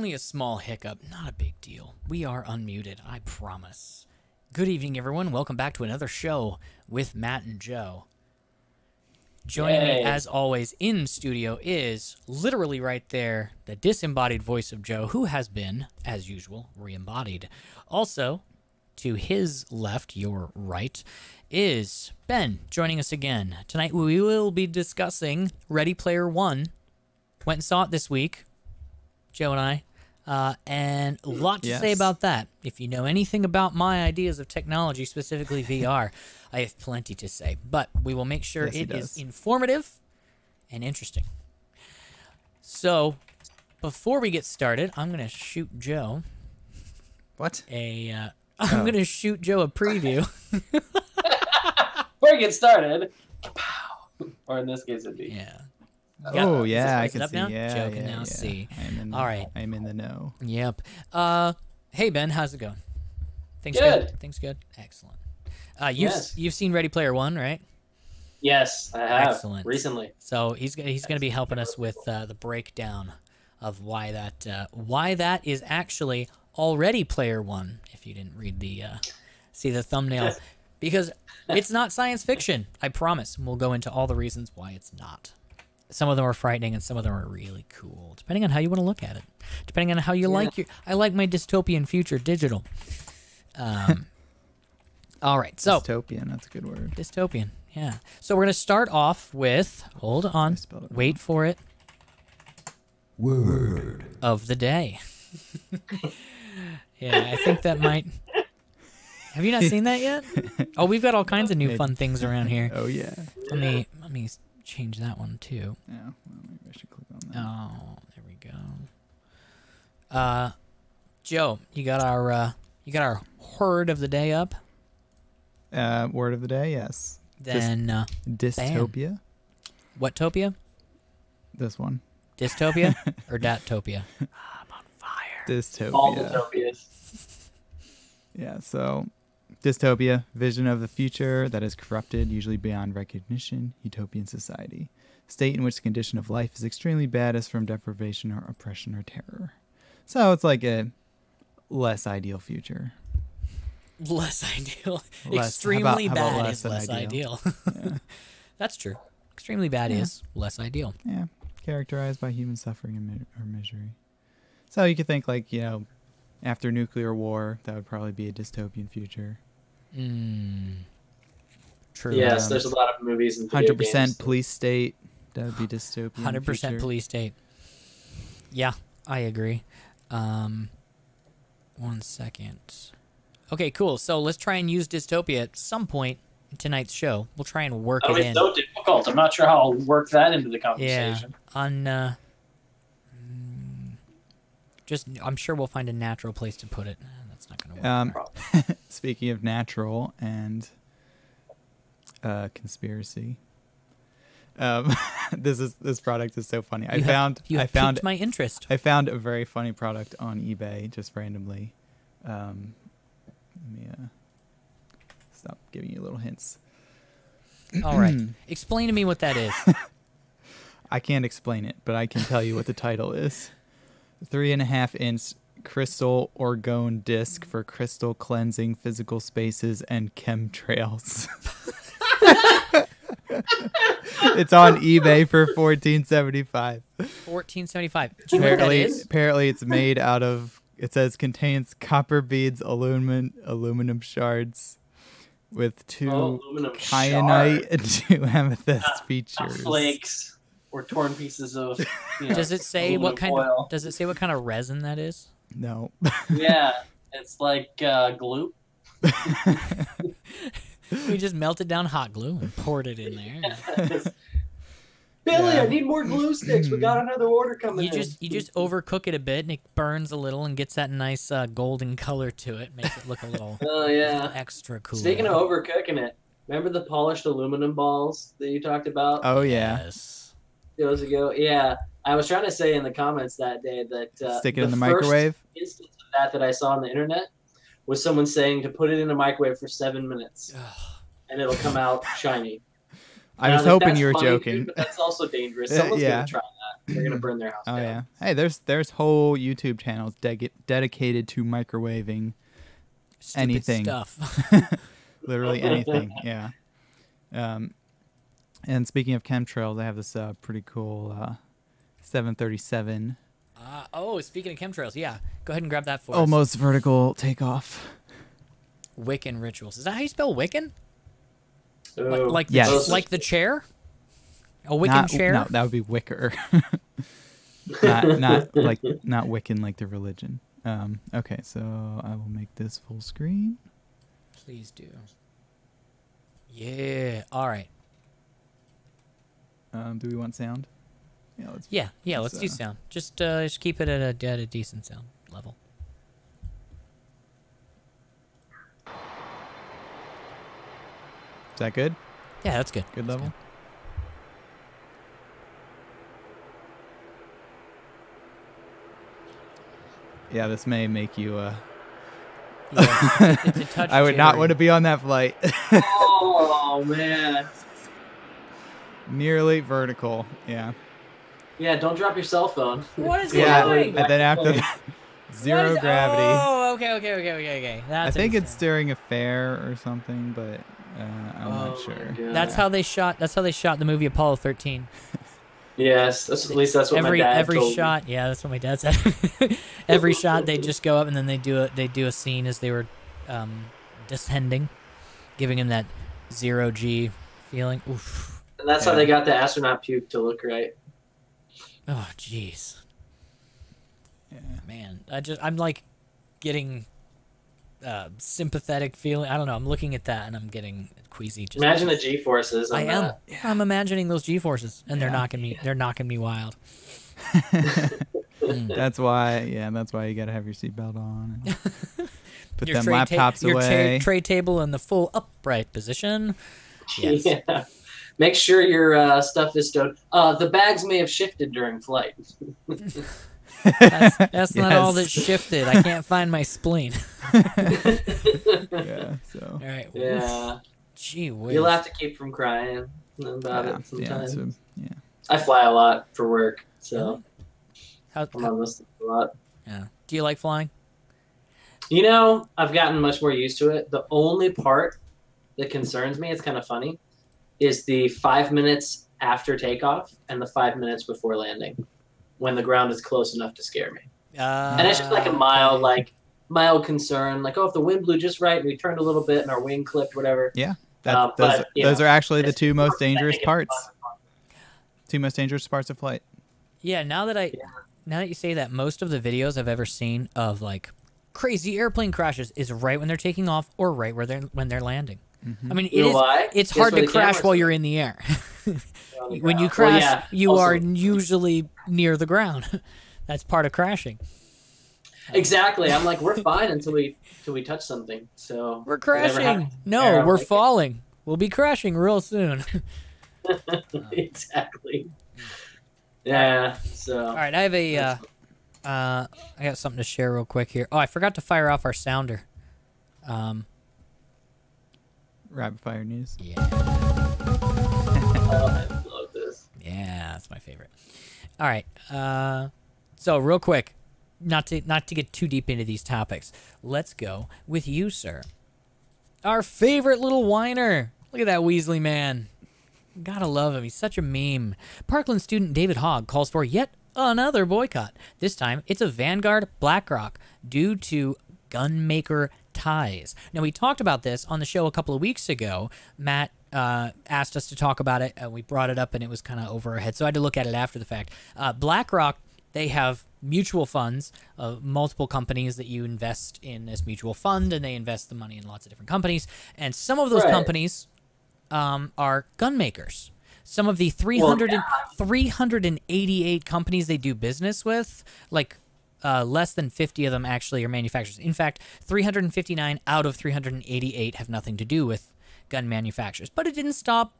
Only a small hiccup, not a big deal. We are unmuted, I promise. Good evening, everyone. Welcome back to another show with Matt and Joe. Joining me, as always, in studio is literally right there, the disembodied voice of Joe, who has been, as usual, re-embodied. Also, to his left, your right, is Ben, joining us again. Tonight we will be discussing Ready Player One. Went and saw it this week, Joe and I, and a lot to say about that. If you know anything about my ideas of technology, specifically VR, I have plenty to say, but we will make sure it is informative and interesting. So, before we get started, I'm going to shoot Joe. What? I'm going to shoot Joe a preview. Before we get started, or in this case, it'd be. Yeah. Oh, yeah, I can see. Now? Yeah, Joe can now see. All right. I'm in the know. Yep. Hey, Ben, how's it going? Things good. Things good? Excellent. You've seen Ready Player One, right? Yes, I have. Excellent. Recently. So he's going to be helping us with the breakdown of why that is actually already Player One, if you didn't read see the thumbnail. Because it's not science fiction, I promise. We'll go into all the reasons why it's not. Some of them are frightening and some of them are really cool, depending on how you want to look at it. Depending on how you like your... I like my dystopian future digital. All right, so... Dystopian, that's a good word. Dystopian, yeah. So we're going to start off with... Hold on. Wait for it. Word of the day. Yeah, I think that might... Have you not seen that yet? Oh, we've got all kinds of new fun things around here. Oh, yeah. Let me change that one too. Yeah, well, maybe I should click on that. Oh, there we go. Joe, you got our word of the day up? Word of the day, yes. Then dystopia. Bam. What topia? This one. Dystopia or datopia? I'm on fire. Dystopia. All dystopias. Yeah, so dystopia, vision of the future that is corrupted, usually beyond recognition, utopian society. State in which the condition of life is extremely bad as from deprivation or oppression or terror. So it's like a less ideal future. Less ideal. Extremely bad is less ideal. Yeah. That's true. Extremely bad is less ideal. Yeah, characterized by human suffering or misery. So you could think like, after nuclear war, that would probably be a dystopian future. True. Yes, there's a lot of movies and video 100% games. police state. That would be dystopian. 100% police state. Yeah, I agree. 1 second. Okay, cool. So let's try and use dystopia at some point in tonight's show. We'll try and work it in. It's so difficult. I'm not sure how I'll work that into the conversation. Yeah. I'm sure we'll find a natural place to put it. That's not going to work. Speaking of natural and conspiracy, this product is so funny. I found piqued my interest. I found a very funny product on eBay just randomly. Let me stop giving you little hints. All right, explain to me what that is. I can't explain it, but I can tell you what the title is. 3.5-inch crystal orgone disc for crystal cleansing physical spaces and chemtrails. It's on eBay for $14.75. $14.75. Do you know what that is? Apparently, it's made out of. It says contains copper beads, aluminum shards, with 2 kyanite and 2 amethyst features. Flakes. Or torn pieces of. Does it say what kind foil. Does it say what kind of resin that is? No. Yeah, it's like glue. We just melted down hot glue and poured it in there. Billy, I need more glue sticks. We got another order coming in. You just overcook it a bit and it burns a little and gets that nice golden color to it. Makes it look a little. Oh yeah. Extra cool. Speaking of overcooking it, remember the polished aluminum balls that you talked about? Oh yeah. Yes. Years ago, yeah. I was trying to say in the comments that day that stick it in the microwave. First instance of that I saw on the internet was someone saying to put it in a microwave for 7 minutes, and it'll come out shiny. I was hoping you were joking. But that's also dangerous. Someone's gonna try that. they're gonna burn their house Oh down. yeah. Hey, there's whole YouTube channels dedicated to microwaving Stupid anything. stuff. Literally anything. Yeah. And speaking of chemtrails, I have this pretty cool 737 Speaking of chemtrails, yeah. Go ahead and grab that for us. almost vertical takeoff. Wiccan rituals. Is that how you spell Wiccan? Ooh. Like the, Yes. like the chair? A Wiccan Not, chair? No, that would be wicker. not Wiccan like the religion. Okay, so I will make this full screen. Please do. Yeah. All right. Do we want sound? Yeah. Let's do sound. Just keep it at a decent sound level. Is that good? Yeah, that's good. Good That's level? Yeah, this may make you good. Yeah, it's a touch I would not jittery. want to be on that flight. Oh man. Nearly vertical. Yeah. Yeah, don't drop your cell phone. What is he Yeah, doing? and then after that, zero What is- gravity. Oh, okay. I That's think it's interesting. during a fair or something, but I'm not sure. That's how they shot. That's how they shot the movie Apollo 13. Yes, at least that's what my dad Every told me. shot. Yeah, that's what my dad said. Every shot they just go up and then they do a scene as they were descending, giving him that 0G feeling. Oof. And that's how they got the astronaut puke to look right. Oh, jeez. Yeah. Man, I'm like getting sympathetic feeling. I don't know. I'm looking at that and I'm getting queasy. Just Imagine the G-forces on I am. that. I'm imagining those G-forces, and they're knocking me. They're knocking me wild. That's why you gotta have your seatbelt on. And put Your them tray laptops your away. tray table in the full upright position. Yes. Yeah. Make sure your stuff is stowed. The bags may have shifted during flight. That's not all that Yes. shifted. I can't find my spleen. Yeah. So. All right. Yeah. Gee whiz. You'll have to keep from crying about Yeah. it sometimes. Yeah. I fly a lot for work, so How, I'm on this a lot. yeah. Do you like flying? You know, I've gotten much more used to it. The only part that concerns me, it's kind of funny, is the 5 minutes after takeoff and the 5 minutes before landing, when the ground is close enough to scare me. And it's just like a mild concern, like, oh, if the wind blew just right and we turned a little bit and our wing clipped, whatever. Yeah. Those are actually the two most I think dangerous it's parts. fun. Two most dangerous parts of flight. Yeah. Now that you say that, most of the videos I've ever seen of like crazy airplane crashes is right when they're taking off or right when they're landing. I mean, You know why? it's Guess hard where to the crash cameras while are? you're in the air. On the When you ground. crash, Well, yeah. you Also- are usually near the ground. That's part of crashing. Exactly. I'm like, we're fine until we touch something. So We're whatever crashing. happens No, there, I'm we're like, falling. We'll be crashing real soon. Exactly. Yeah. So. All right, I have I got something to share real quick here. Oh, I forgot to fire off our sounder. Rapid fire news. Yeah. Oh, I love this. Yeah, that's my favorite. All right. So real quick, not to get too deep into these topics, let's go with you, sir. Our favorite little whiner. Look at that Weasley man. Gotta love him. He's such a meme. Parkland student David Hogg calls for yet another boycott. This time, it's of Vanguard BlackRock due to gunmaker ties. Now, we talked about this on the show a couple of weeks ago. Matt asked us to talk about it. We brought it up, and it was kind of over our head, so I had to look at it after the fact. BlackRock, they have mutual funds of multiple companies that you invest in this mutual fund, and they invest the money in lots of different companies. And some of those companies are gun makers. Some of the 388 companies they do business with, like less than 50 of them actually are manufacturers. In fact, 359 out of 388 have nothing to do with gun manufacturers. But it didn't stop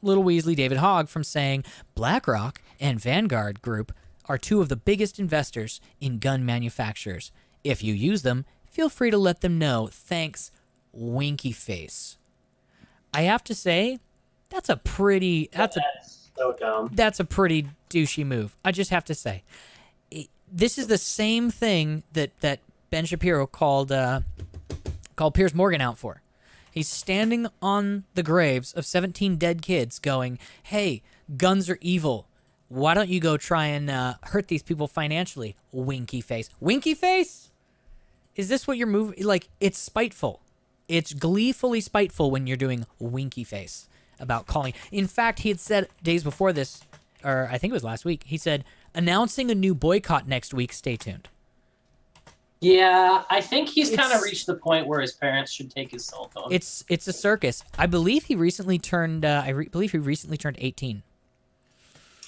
little Weasley David Hogg from saying BlackRock and Vanguard Group are two of the biggest investors in gun manufacturers. If you use them, feel free to let them know. Thanks, Winky Face. I have to say, that's a So dumb. That's a pretty douchey move. I just have to say. This is the same thing that Ben Shapiro called Piers Morgan out for. He's standing on the graves of 17 dead kids going, hey, guns are evil. Why don't you go try and hurt these people financially? Winky face. Winky face? Is this what you're moving? Like, it's spiteful. It's gleefully spiteful when you're doing winky face about calling. In fact, he had said days before this, or I think it was last week, he said, announcing a new boycott next week. Stay tuned. Yeah, I think he's kind of reached the point where his parents should take his cell phone. It's a circus. I believe he recently turned. Believe he recently turned 18.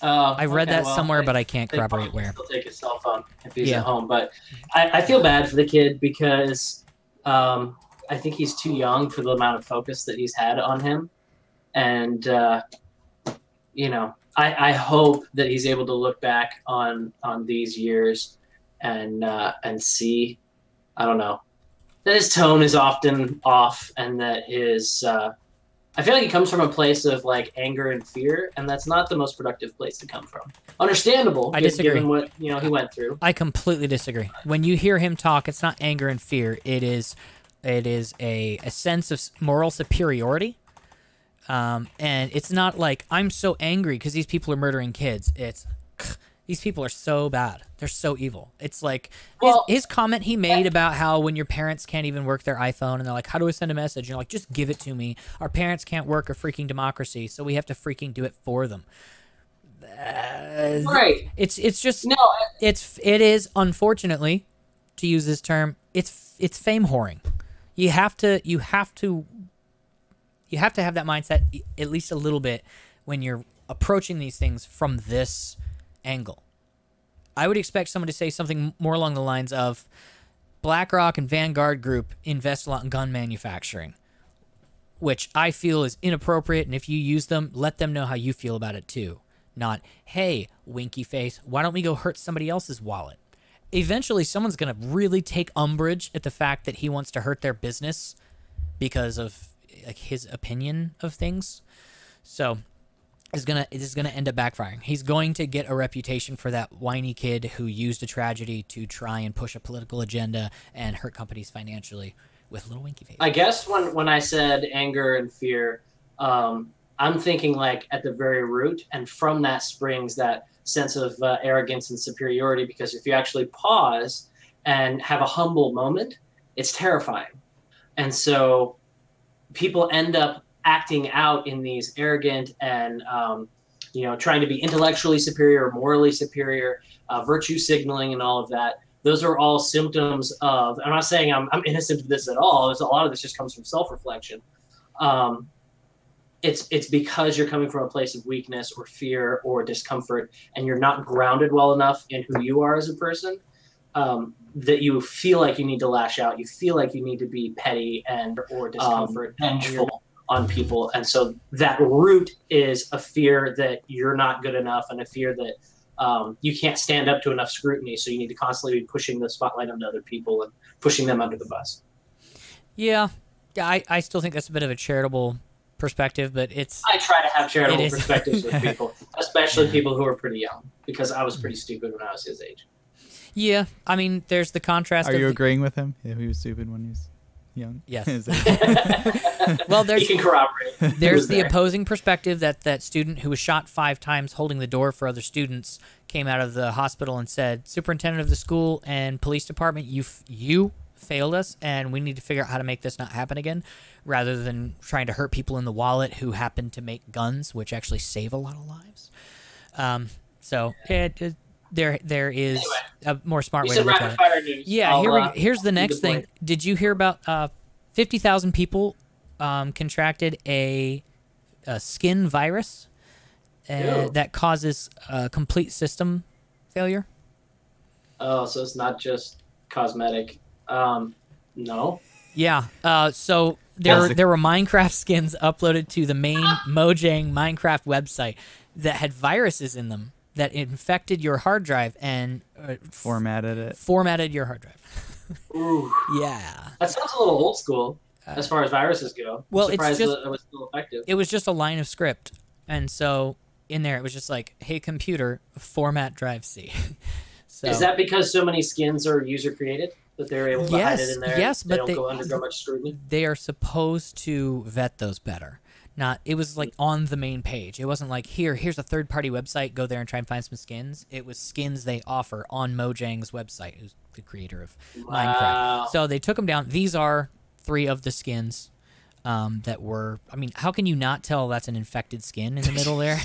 I read that somewhere, but I can't corroborate where. He'll take his cell phone if he's at home. But I feel bad for the kid because I think he's too young for the amount of focus that he's had on him, and I hope that he's able to look back on these years and see, I don't know, that his tone is often off, and that his I feel like he comes from a place of like anger and fear, and that's not the most productive place to come from. Understandable, I disagree. Given what he went through. I completely disagree. When you hear him talk, it's not anger and fear. It is a sense of moral superiority. And it's not like, I'm so angry because these people are murdering kids. It's, these people are so bad. They're so evil. It's like, his comment he made about how when your parents can't even work their iPhone and they're like, how do I send a message? And you're like, just give it to me. Our parents can't work a freaking democracy, so we have to freaking do it for them. Right. It's just, no. It is, unfortunately, to use this term, it's fame whoring. You have to have that mindset at least a little bit when you're approaching these things from this angle. I would expect someone to say something more along the lines of, BlackRock and Vanguard Group invest a lot in gun manufacturing, which I feel is inappropriate, and if you use them, let them know how you feel about it too. Not, hey, winky face, why don't we go hurt somebody else's wallet? Eventually, someone's going to really take umbrage at the fact that he wants to hurt their business because of like his opinion of things. So it is gonna end up backfiring. He's going to get a reputation for that whiny kid who used a tragedy to try and push a political agenda and hurt companies financially with little winky face. I guess when I said anger and fear, I'm thinking like at the very root, and from that springs that sense of arrogance and superiority, because if you actually pause and have a humble moment, it's terrifying. And so people end up acting out in these arrogant and, trying to be intellectually superior or morally superior, virtue signaling and all of that. Those are all symptoms of, I'm not saying I'm innocent of this at all. A lot of this just comes from self-reflection. It's because you're coming from a place of weakness or fear or discomfort, and you're not grounded well enough in who you are as a person, that you feel like you need to lash out. You feel like you need to be petty or discomfort, vengeful on people. And so that root is a fear that you're not good enough, and a fear that you can't stand up to enough scrutiny. So you need to constantly be pushing the spotlight onto other people and pushing them under the bus. Yeah, I still think that's a bit of a charitable perspective, but I try to have charitable perspectives with people, especially people who are pretty young, because I was pretty stupid when I was his age. Yeah, I mean, there's the contrast. Are you agreeing with him? Yeah, he was stupid when he was young. Yes. Well, he can corroborate. There's the opposing perspective that student who was shot 5 times holding the door for other students came out of the hospital and said, "Superintendent of the school and police department, you failed us, and we need to figure out how to make this not happen again," rather than trying to hurt people in the wallet who happen to make guns, which actually save a lot of lives. So there is a more smart way to look at it. Yeah, here's the next thing. Did you hear about 50,000 people contracted a skin virus that causes complete system failure? Oh, so it's not just cosmetic. No. Yeah. So there were Minecraft skins uploaded to the main Mojang Minecraft website that had viruses in them that infected your hard drive and formatted your hard drive. Ooh. Yeah. That sounds a little old school as far as viruses go. Well, I'm surprised it was still effective. It was just a line of script, and so in there, it was just like, hey, computer, format drive C. So, is that because so many skins are user created that they're able to hide it in there? Yes, they but don't go undergo much scrutiny. They are supposed to vet those better. Not, it was like on the main page. It wasn't like, here's a third-party website, go there and try and find some skins. It was skins they offer on Mojang's website, who's the creator of Minecraft. So they took them down. These are 3 of the skins that were, I mean, how can you not tell that's an infected skin in the middle there?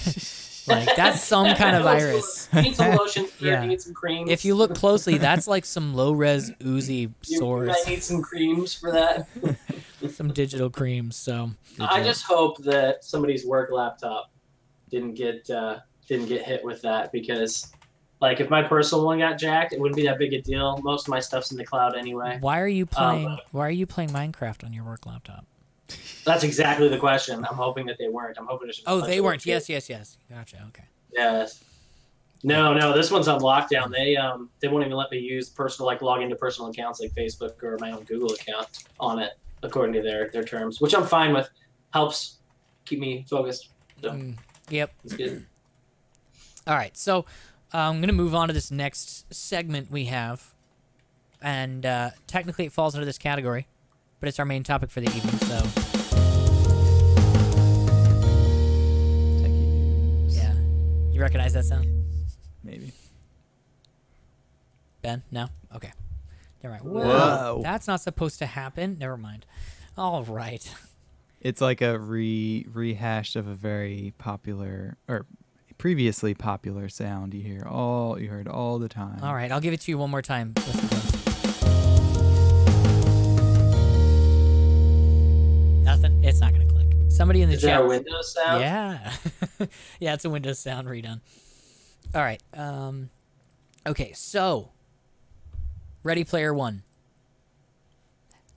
Like, that's some kind of virus. You need some lotion for Yeah. You need some creams. If you look closely, that's like some low-res Uzi source. You might need some creams for that. Some digital creams, so. I just hope that somebody's work laptop didn't get hit with that, because, like, if my personal one got jacked, it wouldn't be that big a deal. Most of my stuff's in the cloud anyway. Why are you playing Minecraft on your work laptop? That's exactly the question. I'm hoping that they weren't. I'm hoping it's just Oh, they weren't. Yes. Gotcha. Okay. Yes. No, this one's on lockdown. They won't even let me use log into personal accounts like Facebook or my own Google account on it, according to their terms, which I'm fine with. Helps keep me focused. So, yep. It's good. All right, so I'm going to move on to this next segment we have, and technically it falls into this category, but it's our main topic for the evening, so. Techie news. Yeah. You recognize that sound? Maybe. Ben? No? Okay. Never mind. Whoa. That's not supposed to happen. Never mind. All right. It's like a rehash of a very popular or previously popular sound you heard all the time. All right, I'll give it to you one more time. Listen to this. Nothing? It's not going to click. Somebody in the Is chat. that a Windows sound? Yeah. Yeah, it's a Windows sound redone. All right. Okay, so Ready Player One.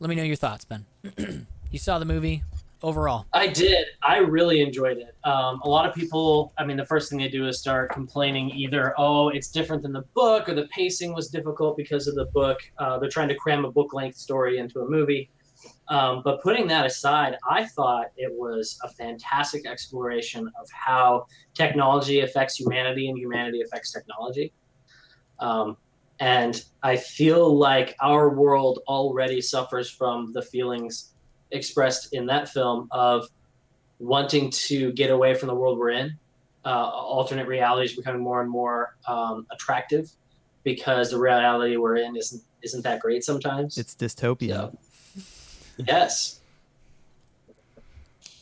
Let me know your thoughts, Ben. You saw the movie overall. I did. I really enjoyed it. A lot of people, I mean, the first thing they do is start complaining either, oh, it's different than the book, or the pacing was difficult because of the book. They're trying to cram a book-length story into a movie. But putting that aside, I thought it was a fantastic exploration of how technology affects humanity and humanity affects technology. And I feel like our world already suffers from the feelings expressed in that film of wanting to get away from the world we're in. Alternate reality is becoming more and more attractive because the reality we're in isn't that great sometimes. It's dystopia. So, yes.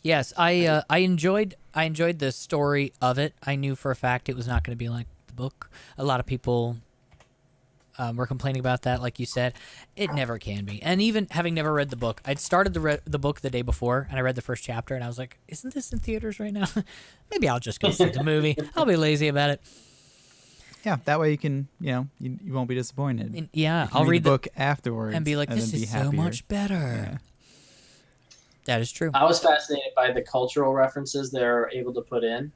Yes, I enjoyed the story of it. I knew for a fact it was not going to be like the book. A lot of people were complaining about that, like you said. It never can be. And even having never read the book, I'd started the book the day before, and I read the first chapter, and I was like, isn't this in theaters right now? Maybe I'll just go see the movie. I'll be lazy about it. Yeah, that way you can, you won't be disappointed. And yeah, I'll read the book afterwards and be like, this is so much better. Yeah. That is true. I was fascinated by the cultural references they're able to put in.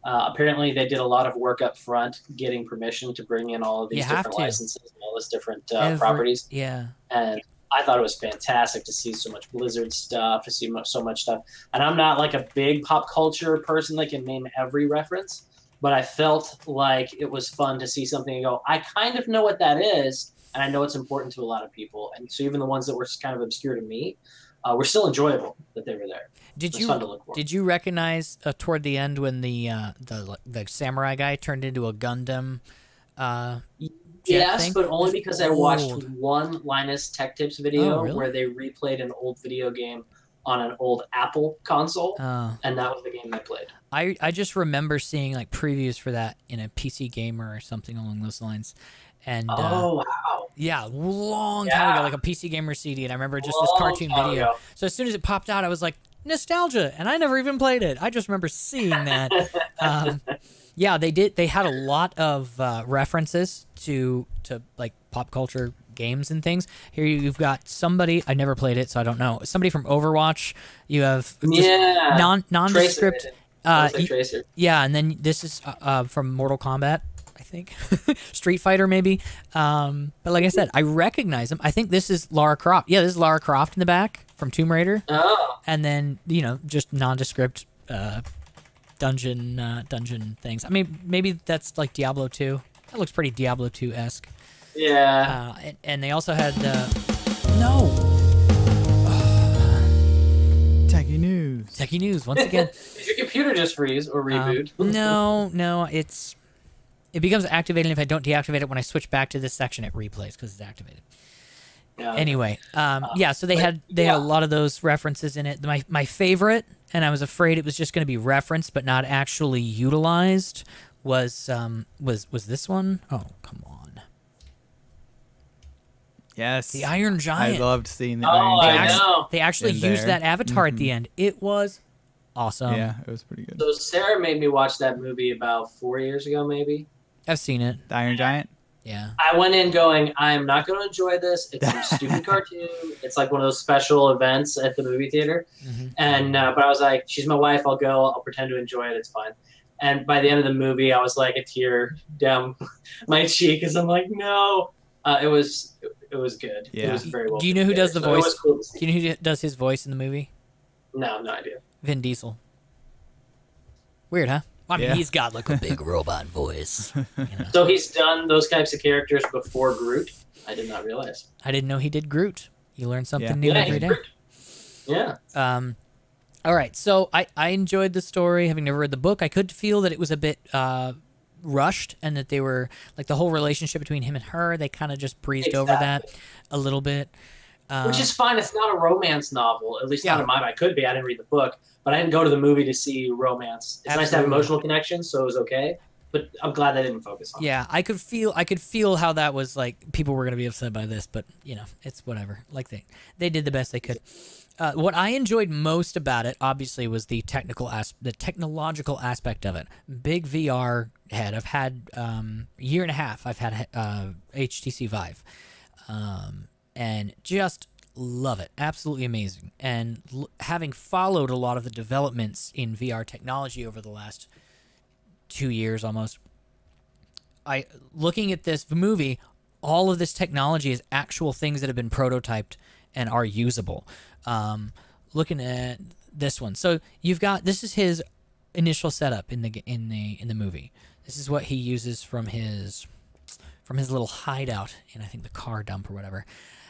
Apparently, they did a lot of work up front getting permission to bring in all of these different licenses and all these different properties. Yeah. And I thought it was fantastic to see so much Blizzard stuff, to see so much stuff. And I'm not like a big pop culture person that can name every reference, but I felt like it was fun to see something and go, I kind of know what that is, and I know it's important to a lot of people. And so even the ones that were kind of obscure to me were still enjoyable that they were there. Did you recognize toward the end when the samurai guy turned into a Gundam? Yes, but only because I watched one Linus Tech Tips video really? where they replayed an old video game on an old Apple console, and that was the game I played. I just remember seeing like previews for that in a PC Gamer or something along those lines. And wow. Yeah, long time ago, like a PC Gamer CD, and I remember just this cartoon video. Ago. So as soon as it popped out, I was like, nostalgia, and I never even played it. I just remember seeing that. Yeah, they did. They had a lot of references to like pop culture games and things. Here you've got somebody, I never played it, so I don't know. Somebody from Overwatch. You have just nondescript. Tracer. Yeah, and then this is from Mortal Kombat, I think. Street Fighter, maybe. But like I said, I recognize them. I think this is Lara Croft. Yeah, this is Lara Croft in the back from Tomb Raider. Oh. And then, just nondescript dungeon things. I mean, maybe that's like Diablo 2. That looks pretty Diablo 2-esque. Yeah. And they also had no Techie news. Techie news once again. Did your computer just freeze or reboot? No, it becomes activated. If I don't deactivate it, when I switch back to this section, it replays because it's activated. Yeah. Anyway, so they had a lot of those references in it. My favorite, and I was afraid it was just going to be referenced but not actually utilized, was this one? Oh, come on. Yes. The Iron Giant. I loved seeing the Iron Giant. They actually used that avatar at the end. It was awesome. Yeah, it was pretty good. So Sarah made me watch that movie about 4 years ago, maybe. I've seen it. The Iron Giant? Yeah. I went in going, I am not going to enjoy this. It's some stupid cartoon. It's like one of those special events at the movie theater. Mm-hmm. And but I was like, she's my wife. I'll go. I'll pretend to enjoy it. It's fine. And by the end of the movie, I was like a tear down my cheek because I'm like, no. It was good. Yeah. It was very well. Do you know who does the voice? It was cool to see. Do you know who does his voice in the movie? No, no idea. Vin Diesel. Weird, huh? I mean, Yeah. he's got like a big robot voice. You know? So he's done those types of characters before Groot. I did not realize. I didn't know he did Groot. You learn something Yeah. new Yeah, every day. Groot. Yeah. All right, so I enjoyed the story. Having never read the book, I could feel that it was a bit rushed, and that they were like the whole relationship between him and her. They kind of just breezed over that a little bit, which is fine. It's not a romance novel, at least Yeah. not in my mind. It could be. I didn't read the book, but I didn't go to the movie to see romance. It's nice to have Absolutely. emotional connections, so it was okay. But I'm glad they didn't focus on it. Yeah, I could feel how that was like people were gonna be upset by this, but you know, it's whatever. Like they did the best they could. What I enjoyed most about it, obviously, was the technological aspect of it. Big VR head. I've had a year and a half. I've had HTC Vive, and just love it. Absolutely amazing. And having followed a lot of the developments in VR technology over the last 2 years almost, looking at this movie, all of this technology is actual things that have been prototyped and are usable. Looking at this one, so you've got, this is his initial setup in the movie. This is what he uses from his little hideout in, I think, the car dump or whatever.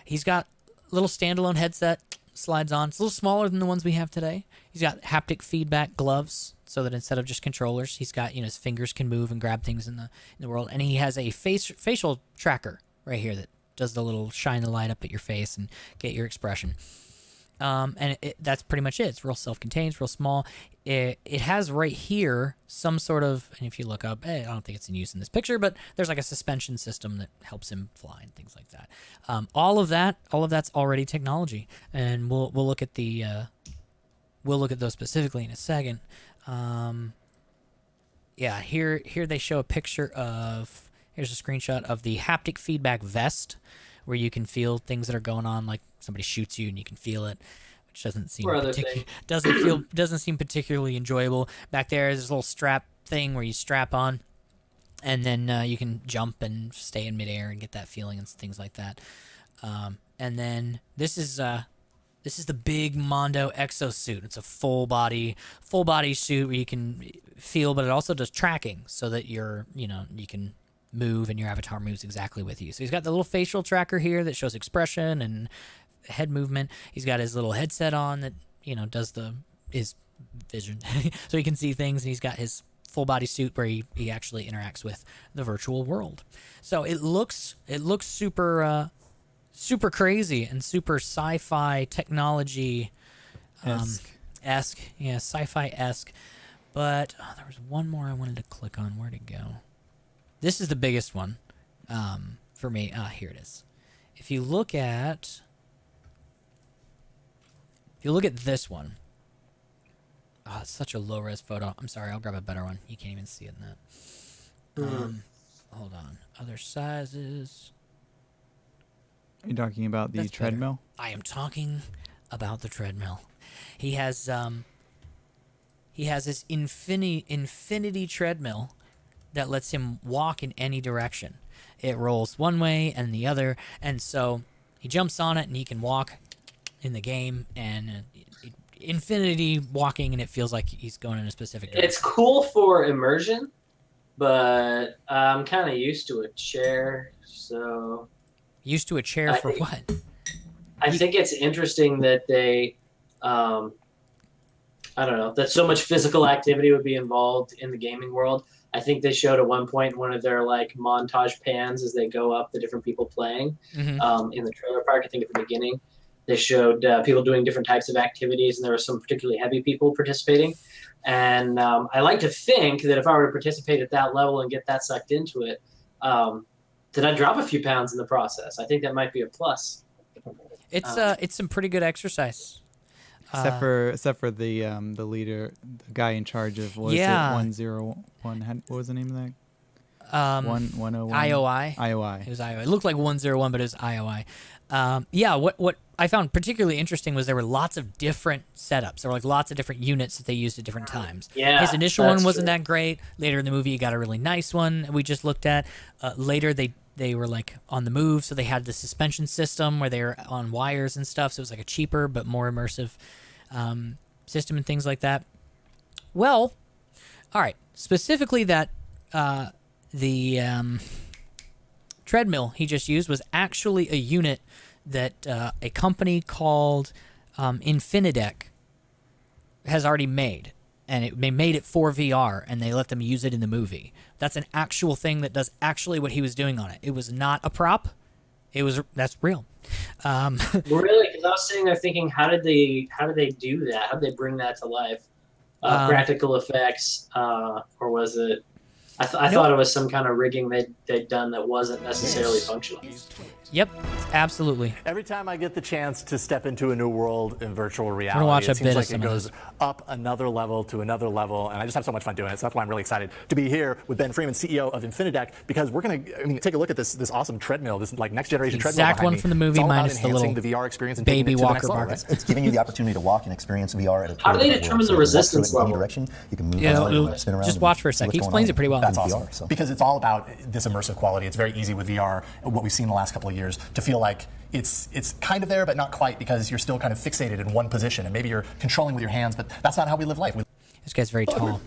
He's got a little standalone headset, slides on. It's a little smaller than the ones we have today. He's got haptic feedback gloves, so that instead of just controllers, he's got, his fingers can move and grab things in the world. And he has a facial tracker right here that does the little shine the light up at your face and get your expression. And that's pretty much it. It's real self-contained, it's real small. It has right here some sort of, and if you look up, I don't think it's in use in this picture, but there's like a suspension system that helps him fly and things like that. All of that's already technology, and we'll look at those specifically in a second. Yeah, here they show a picture of. Here's a screenshot of the haptic feedback vest, where you can feel things that are going on, like somebody shoots you and you can feel it, which doesn't seem doesn't seem particularly enjoyable. Back there is this little strap thing where you strap on, and then you can jump and stay in midair and get that feeling and things like that. And then this is the big Mondo exosuit. It's a full body suit where you can feel, but it also does tracking so that you can move and your avatar moves exactly with you. So he's got the little facial tracker here that shows expression and head movement. He's got his little headset on that does his vision so he can see things, and he's got his full body suit where he actually interacts with the virtual world. So it looks super super crazy and super sci-fi technology esque. Yeah, sci-fi esque. But there was one more I wanted to click on. Where'd it go? This is the biggest one for me. Here it is. If you look at this one, it's such a low-res photo. I'm sorry, I'll grab a better one. You can't even see it in that. Hold on. Other sizes. Are you talking about the treadmill? I am talking about the treadmill. He has this infinity treadmill that lets him walk in any direction. It rolls one way and the other, and so he jumps on it and he can walk in the game, and infinity walking, and it feels like he's going in a specific direction. It's cool for immersion, but I'm kind of used to a chair, so... Used to a chair for what? I think it's interesting that they, I don't know, that so much physical activity would be involved in the gaming world. I think they showed at one point in one of their like montage pans as they go up the different people playing in the trailer park. I think at the beginning they showed people doing different types of activities, and there were some particularly heavy people participating. And I like to think that if I were to participate at that level and get that sucked into it, that I'd drop a few pounds in the process. I think that might be a plus. It's some pretty good exercise. Except for the leader, the guy in charge of what was it 101? What was the name of that? 101. IOI. IOI. It was IOI. It looked like 101, but it was IOI. What I found particularly interesting was there were lots of different setups. There were like lots of different units that they used at different times. Yeah, his initial one wasn't that great. Later in the movie, he got a really nice one we just looked at. Later, they were like on the move, so they had the suspension system where they were on wires and stuff. So it was like a cheaper but more immersive system and things like that. Well, all right. Specifically, that the treadmill he just used was actually a unit that a company called Infinidec has already made, and they made it for VR, and they let them use it in the movie. That's an actual thing that does actually what he was doing on it. It was not a prop. That's real. Really? Because I was sitting there thinking, how did they do that? How did they bring that to life? Practical effects, or was it? I thought it was some kind of rigging they'd done that wasn't necessarily functional. Yep, absolutely. Every time I get the chance to step into a new world in virtual reality, watch it seems like it goes up another level to another level, and I just have so much fun doing it. So that's why I'm really excited to be here with Ben Freeman, CEO of Infinidec, because we're going to take a look at this awesome treadmill, this like next generation treadmill. Exact one from the movie, minus the little VR experience and baby walker level, bar. right? It's giving you the opportunity to walk and experience VR at a How do they determine the resistance level? direction. You can move around, spin around. Just watch for a sec. He explains it pretty well. That's awesome. VR, because it's all about this immersive quality. It's very easy with VR, what we've seen in the last couple of years, to feel like it's kind of there, but not quite, because you're still kind of fixated in one position, and maybe you're controlling with your hands, but that's not how we live life. This guy's very tall.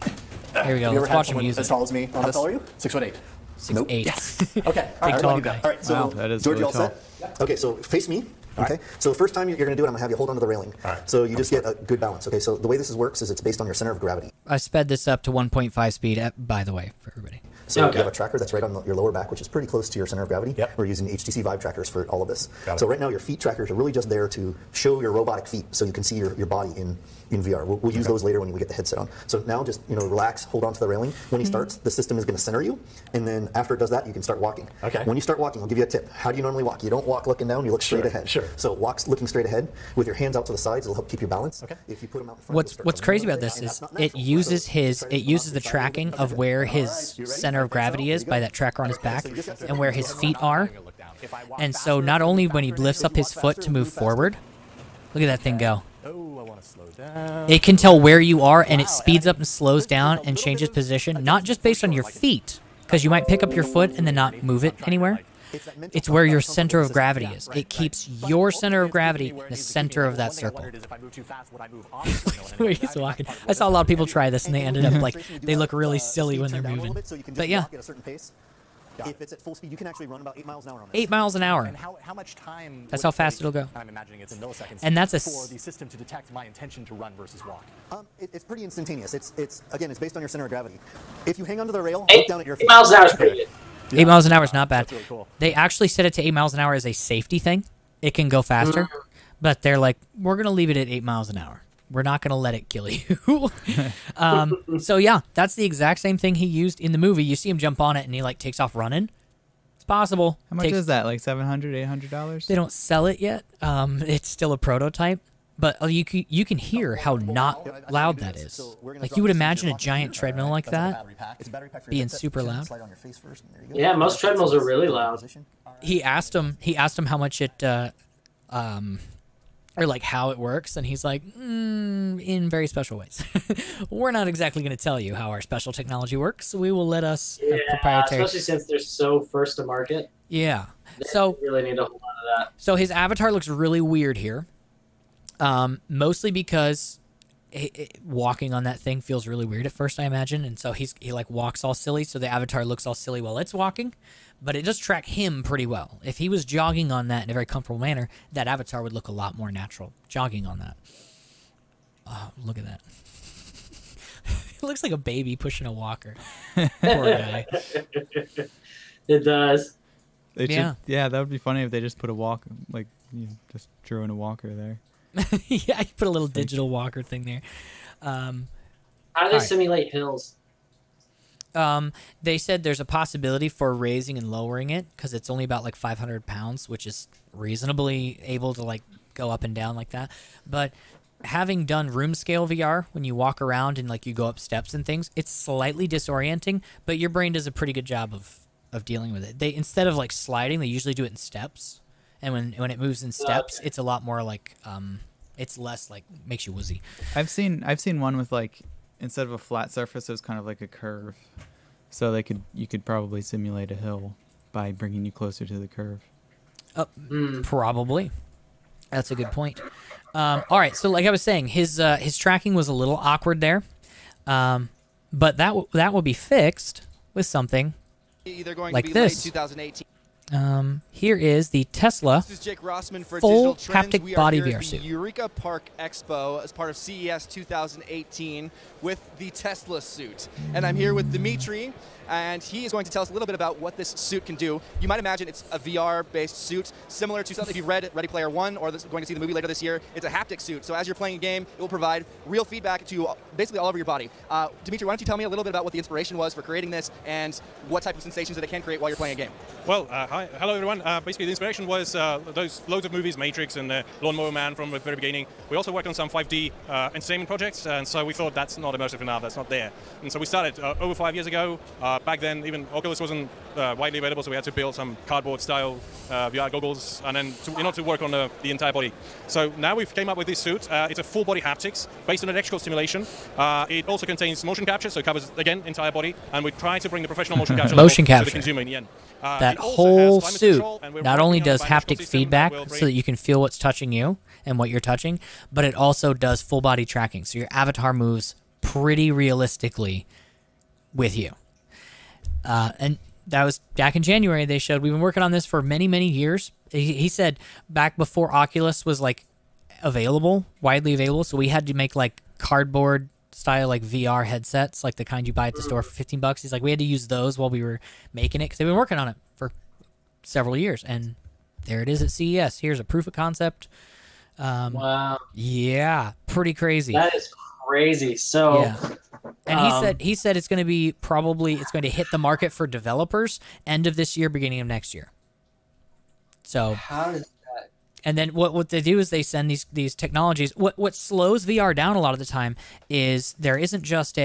Here we go. You Let's ever watch had him someone use as it. tall as me on this? How tall are you? 6'8". 6'8". Yes. Okay. Big tall guy. All right, so Wow, that is George, really you all set? Okay, so face me. Okay, so the first time you're going to do it, I'm going to have you hold onto the railing. So you just get a good balance. Okay, so the way this works is it's based on your center of gravity. I sped this up to 1.5 speed, by the way, for everybody. So you have a tracker that's right on your lower back, which is pretty close to your center of gravity. Yep. We're using HTC Vive trackers for all of this. Got it. So right now your feet trackers are really just there to show your robotic feet, so you can see your body in VR. We'll use those later when we get the headset on. So now just relax, hold on to the railing. When he starts, the system is going to center you, and then after it does that, you can start walking. Okay. When you start walking, I'll give you a tip. How do you normally walk? You don't walk looking down, you look straight ahead. Sure. So walk looking straight ahead with your hands out to the sides. It'll help keep your balance. Okay. If you put them out in front, What's crazy about this is it uses the tracking of where his center of gravity is by that tracker on his back and where his feet are. And so not only when he lifts up his foot to move forward, look at that thing go. Oh, I want to slow down. It can tell where you are, and it speeds up and slows down and changes position, not just based on your feet, because you might pick up your foot and then not move it anywhere. It's where your center of gravity is. It keeps your center of gravity in the center of that circle. Where he's walking. I saw a lot of people try this, and they ended up like, they look really silly when they're moving. But yeah. If it's at full speed, you can actually run about 8 miles an hour on this. 8 miles an hour. And how much time? That's how fast it'll go. I'm imagining it's in milliseconds. And that's for the system to detect my intention to run versus walk. It's pretty instantaneous. It's based on your center of gravity. If you hang onto the rail, Eight look down at your feet. miles an hour is pretty good. 8 miles an hour is not bad. That's really cool. They actually set it to 8 miles an hour as a safety thing. It can go faster, but they're like, we're going to leave it at 8 miles an hour. We're not going to let it kill you. So yeah, that's the exact same thing he used in the movie. You see him jump on it and he like takes off running. It's possible. How much is that? Like $700, $800? They don't sell it yet. It's still a prototype. But you can hear how not loud that is. Like you would imagine a giant treadmill like that being super loud. Yeah, most treadmills are really loud. He asked him how much it or like how it works, and he's like, in very special ways. We're not exactly going to tell you how our special technology works. We will let us have proprietary. Especially since they're so first to market. Yeah. They So really need to hold on to that. So his avatar looks really weird here, mostly because walking on that thing feels really weird at first, I imagine, and so he like walks all silly, so the avatar looks all silly while it's walking, but it does track him pretty well. If he was jogging on that in a very comfortable manner, that avatar would look a lot more natural jogging on that. Oh, look at that. It looks like a baby pushing a walker. Poor guy. It does. Yeah, that would be funny if they just put a just drew in a walker there. Yeah, you put a little digital walker thing there. How do they simulate hills? They said there's a possibility for raising and lowering it because it's only about like 500 pounds, which is reasonably able to like go up and down like that. But having done room scale VR, when you walk around and like you go up steps and things, it's slightly disorienting, but your brain does a pretty good job of dealing with it. They, instead of like sliding, they usually do it in steps. And when it moves in steps, it's a lot more like it's less like makes you woozy. I've seen one with like instead of a flat surface, it was kind of like a curve. So you could probably simulate a hill by bringing you closer to the curve. Probably. That's a good point. All right, so like I was saying, his tracking was a little awkward there, but that will be fixed with something either going like to be this. late 2018. Here is the Tesla This is Jake Rossman for full Digital Trends. haptic We are body here VR at the suit. Eureka Park Expo as part of CES 2018 with the Tesla suit. And I'm here with Dimitri, and he is going to tell us a little bit about what this suit can do. You might imagine it's a VR-based suit, similar to something if you've read Ready Player One or going to see the movie later this year. It's a haptic suit, so as you're playing a game, it will provide real feedback to basically all over your body. Dimitri, why don't you tell me a little bit about what the inspiration was for creating this and what type of sensations that it can create while you're playing a game? Well, hello everyone. Basically, the inspiration was those loads of movies, Matrix and Lawnmower Man from the very beginning. We also worked on some 5D entertainment projects, and so we thought that's not immersive enough, that's not there. And so we started over 5 years ago. Back then, even Oculus wasn't widely available, so we had to build some cardboard-style VR goggles, and then in order to work on the entire body. So now we've came up with this suit. It's a full-body haptics based on electrical stimulation. It also contains motion capture, so it covers, again, entire body, and we try to bring the professional motion capture Motion level to capture. the consumer in the end. That It also whole has climate suit control, and we're not only working on a does biological haptic system feedback that will so that you can feel what's touching you and what you're touching, but it also does full body tracking. So your avatar moves pretty realistically with you. And that was back in January. They showed we've been working on this for many, many years. He said back before Oculus was like widely available. So we had to make like cardboard style like VR headsets, like the kind you buy at the store for $15. He's like, we had to use those while we were making it because they've been working on it for several years, and there it is at CES. Here's a proof of concept. Wow. Yeah, pretty crazy. That is crazy. So, yeah. And he said it's going to be it's going to hit the market for developers end of this year, beginning of next year. So how does that? And then what they do is they send these technologies. What slows VR down a lot of the time is there isn't just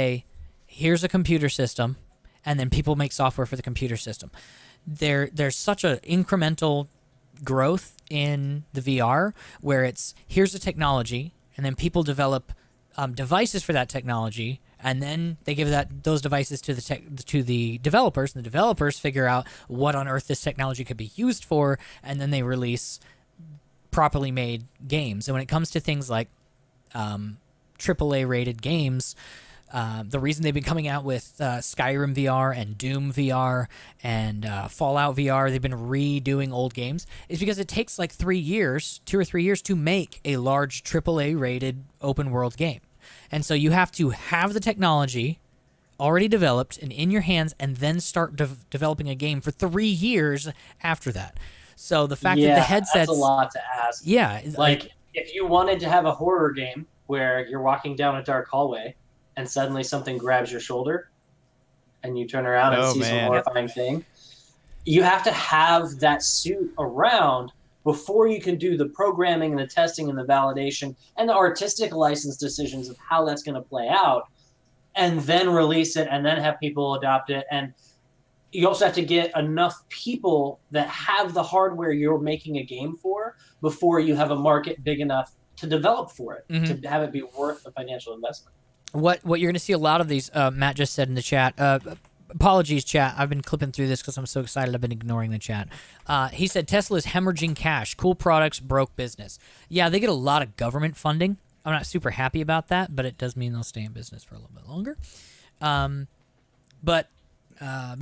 here's a computer system, and then people make software for the computer system. There's such an incremental growth in the VR where it's here's the technology, and then people develop devices for that technology, and then they give those devices to the developers, and the developers figure out what on earth this technology could be used for, and then they release properly made games. And when it comes to things like AAA rated games, the reason they've been coming out with Skyrim VR and Doom VR and Fallout VR, they've been redoing old games, is because it takes like 2 or 3 years to make a large AAA rated open world game. And so you have to have the technology already developed and in your hands, and then start developing a game for 3 years after that. So the fact that the headsets... that's a lot to ask. Yeah. Like, if you wanted to have a horror game where you're walking down a dark hallway and suddenly something grabs your shoulder and you turn around and see some horrifying thing, you have to have that suit around before you can do the programming and the testing and the validation and the artistic license decisions of how that's going to play out, and then release it and then have people adopt it. And you also have to get enough people that have the hardware you're making a game for before you have a market big enough to develop for it, to have it be worth the financial investment. What you're going to see a lot of these, Matt just said in the chat, apologies, chat, I've been clipping through this because I'm so excited I've been ignoring the chat. He said, Tesla is hemorrhaging cash. Cool products, broke business. Yeah, they get a lot of government funding I'm not super happy about that, but it does mean they'll stay in business for a little bit longer. But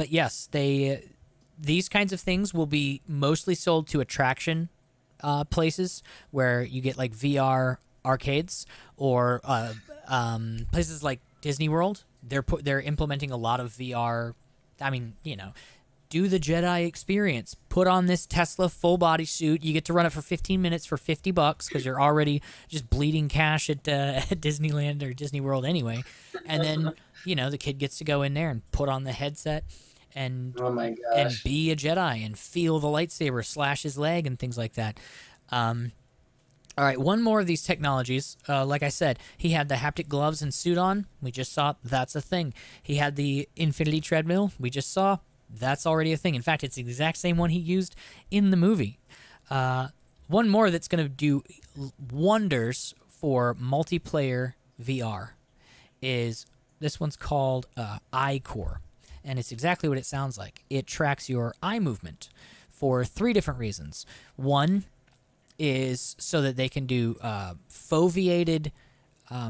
yes, these kinds of things will be mostly sold to attraction places where you get like VR arcades or places like Disney World. They're implementing a lot of VR. I mean, do the Jedi experience. Put on this Tesla full body suit. You get to run it for 15 minutes for $50 because you're already just bleeding cash at Disneyland or Disney World anyway. And then, the kid gets to go in there and put on the headset and Oh my and gosh. be a Jedi and feel the lightsaber slash his leg and things like that. All right, one more of these technologies. Like I said, he had the haptic gloves and suit on. We just saw that's a thing. He had the infinity treadmill. We just saw that's already a thing. In fact, it's the exact same one he used in the movie. One more that's going to do wonders for multiplayer VR is this one's called Eye Core. And it's exactly what it sounds like. It tracks your eye movement for 3 different reasons. One is so that they can do foveated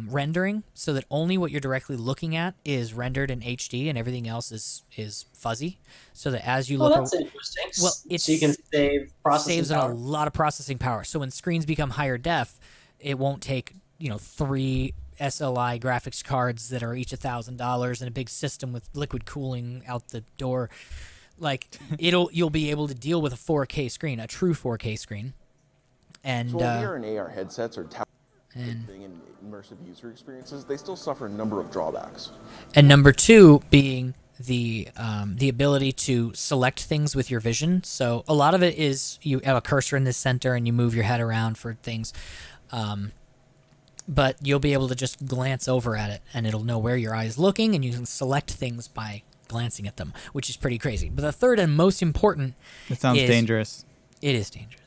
rendering, so that only what you're directly looking at is rendered in HD and everything else is fuzzy. So that as you look, that's interesting. Well, so you can save processing saves power. a lot of processing power. So when screens become higher def, it won't take 3 SLI graphics cards that are each $1,000 and a big system with liquid cooling out the door. Like you'll be able to deal with a 4K screen, a true 4K screen. And So while VR and AR headsets are thing in immersive user experiences, they still suffer a number of drawbacks. And number 2 being the ability to select things with your vision. So a lot of it is you have a cursor in the center and you move your head around for things. But you'll be able to just glance over at it and it'll know where your eye is looking and you can select things by glancing at them, which is pretty crazy. But the third and most important It sounds dangerous. It is dangerous.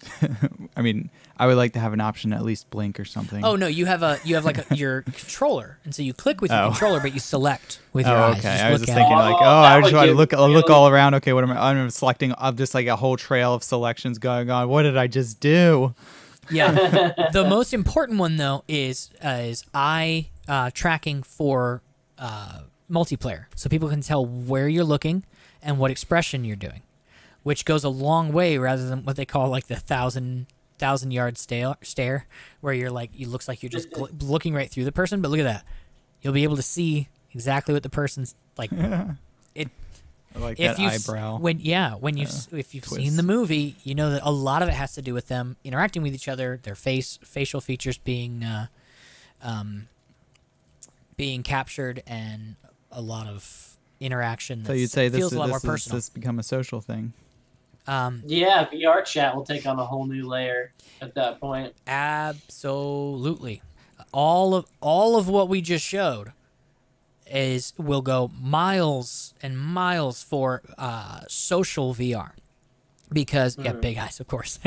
I mean, I would like to have an option to at least blink or something. Oh no, you have like your controller, and so you click with your controller, but you select with your eyes. Okay. You I was look just at thinking it. like, that I just would want to give look all around. Okay, what am I? I'm selecting. I'm just like a whole trail of selections going on. What did I just do? Yeah. The most important one though is eye tracking for multiplayer, so people can tell where you're looking and what expression you're doing, which goes a long way rather than what they call like the thousand-yard stare, where you're like, it looks like you're just looking right through the person. But look at that, you'll be able to see exactly what the person's like. I like that eyebrow. If you've seen the movie, you know that a lot of it has to do with them interacting with each other, their facial features being captured, and a lot of interaction. So you'd say feels a lot more this personal. has become a social thing. Yeah, VR chat will take on a whole new layer at that point. Absolutely. All of what we just showed will go miles and miles for social VR, because big eyes, of course.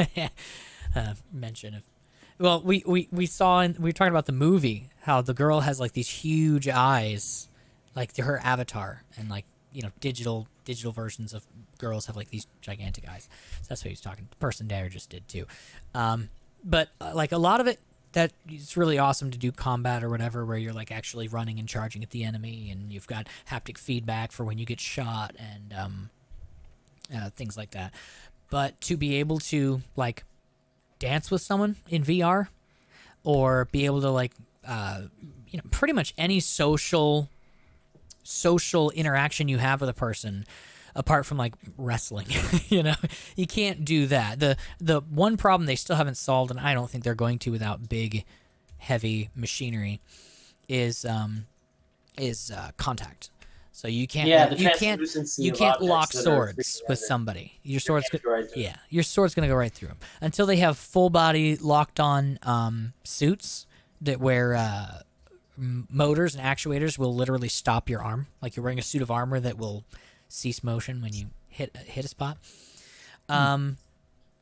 Mention of, well, we saw we were talking about the movie how the girl has like these huge eyes, like to her avatar, and like digital versions of girls have like these gigantic eyes. So that's what he was talking. The person there just did too. But like a lot of it, that it's really awesome to do combat or whatever, where you're like actually running and charging at the enemy, and you've got haptic feedback for when you get shot and things like that. But to be able to like dance with someone in VR, or be able to like pretty much any social interaction you have with a person, apart from like wrestling, you can't do that. The one problem they still haven't solved, and I don't think they're going to without big, heavy machinery, is contact. So you can't you can't lock swords with somebody. Your sword's your sword's gonna go right through them until they have full body locked on suits that where motors and actuators will literally stop your arm, like you're wearing a suit of armor that will cease motion when you hit a spot.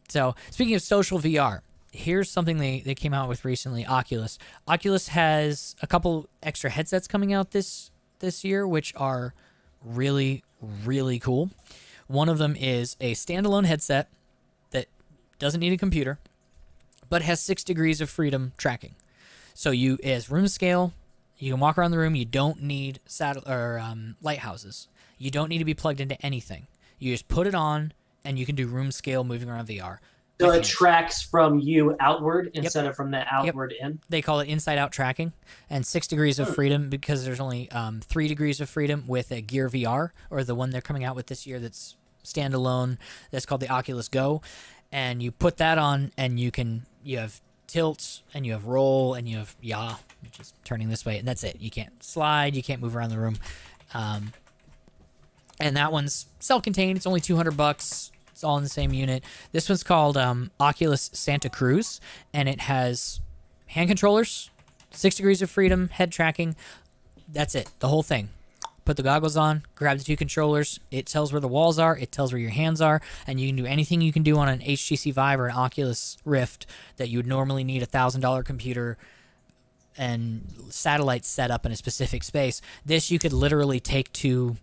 So speaking of social VR, here's something they came out with recently. Oculus has a couple extra headsets coming out this year, which are really, really cool. One of them is a standalone headset that doesn't need a computer, but has 6 degrees of freedom tracking. So you, as room scale, you can walk around the room. You don't need lighthouses. You don't need to be plugged into anything. You just put it on, and you can do room scale moving around VR. So it tracks from you outward instead of from the outward in? They call it inside-out tracking. And 6 degrees of freedom, because there's only 3 degrees of freedom with a Gear VR, or the one they're coming out with this year that's standalone. That's called the Oculus Go. And you put that on, and you have tilts, and you have roll, and you have yaw, which is turning this way, and that's it. You can't slide, you can't move around the room. And that one's self-contained. It's only $200. It's all in the same unit. This one's called Oculus Santa Cruz, and it has hand controllers, 6 degrees of freedom, head tracking. That's it, the whole thing. Put the goggles on, grab the 2 controllers. It tells where the walls are. It tells where your hands are, and you can do anything you can do on an HTC Vive or an Oculus Rift that you would normally need a $1,000 computer and satellites set up in a specific space. This you could literally take to,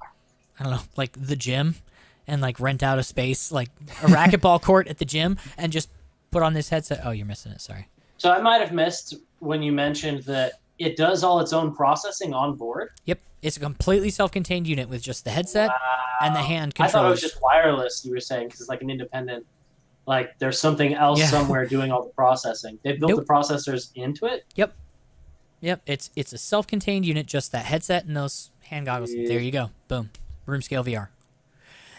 I don't know, like the gym, and like rent out a space, like a racquetball court at the gym, and just put on this headset. Oh, you're missing it. Sorry. So I might have missed when you mentioned that it does all its own processing on board. Yep. It's a completely self-contained unit with just the headset and the hand controllers. I thought it was just wireless, you were saying, because it's like an independent, like there's something else somewhere doing all the processing. They built the processors into it? Yep. Yep. It's a self-contained unit, just that headset and those hand goggles. Yeah. There you go. Boom. Room scale VR.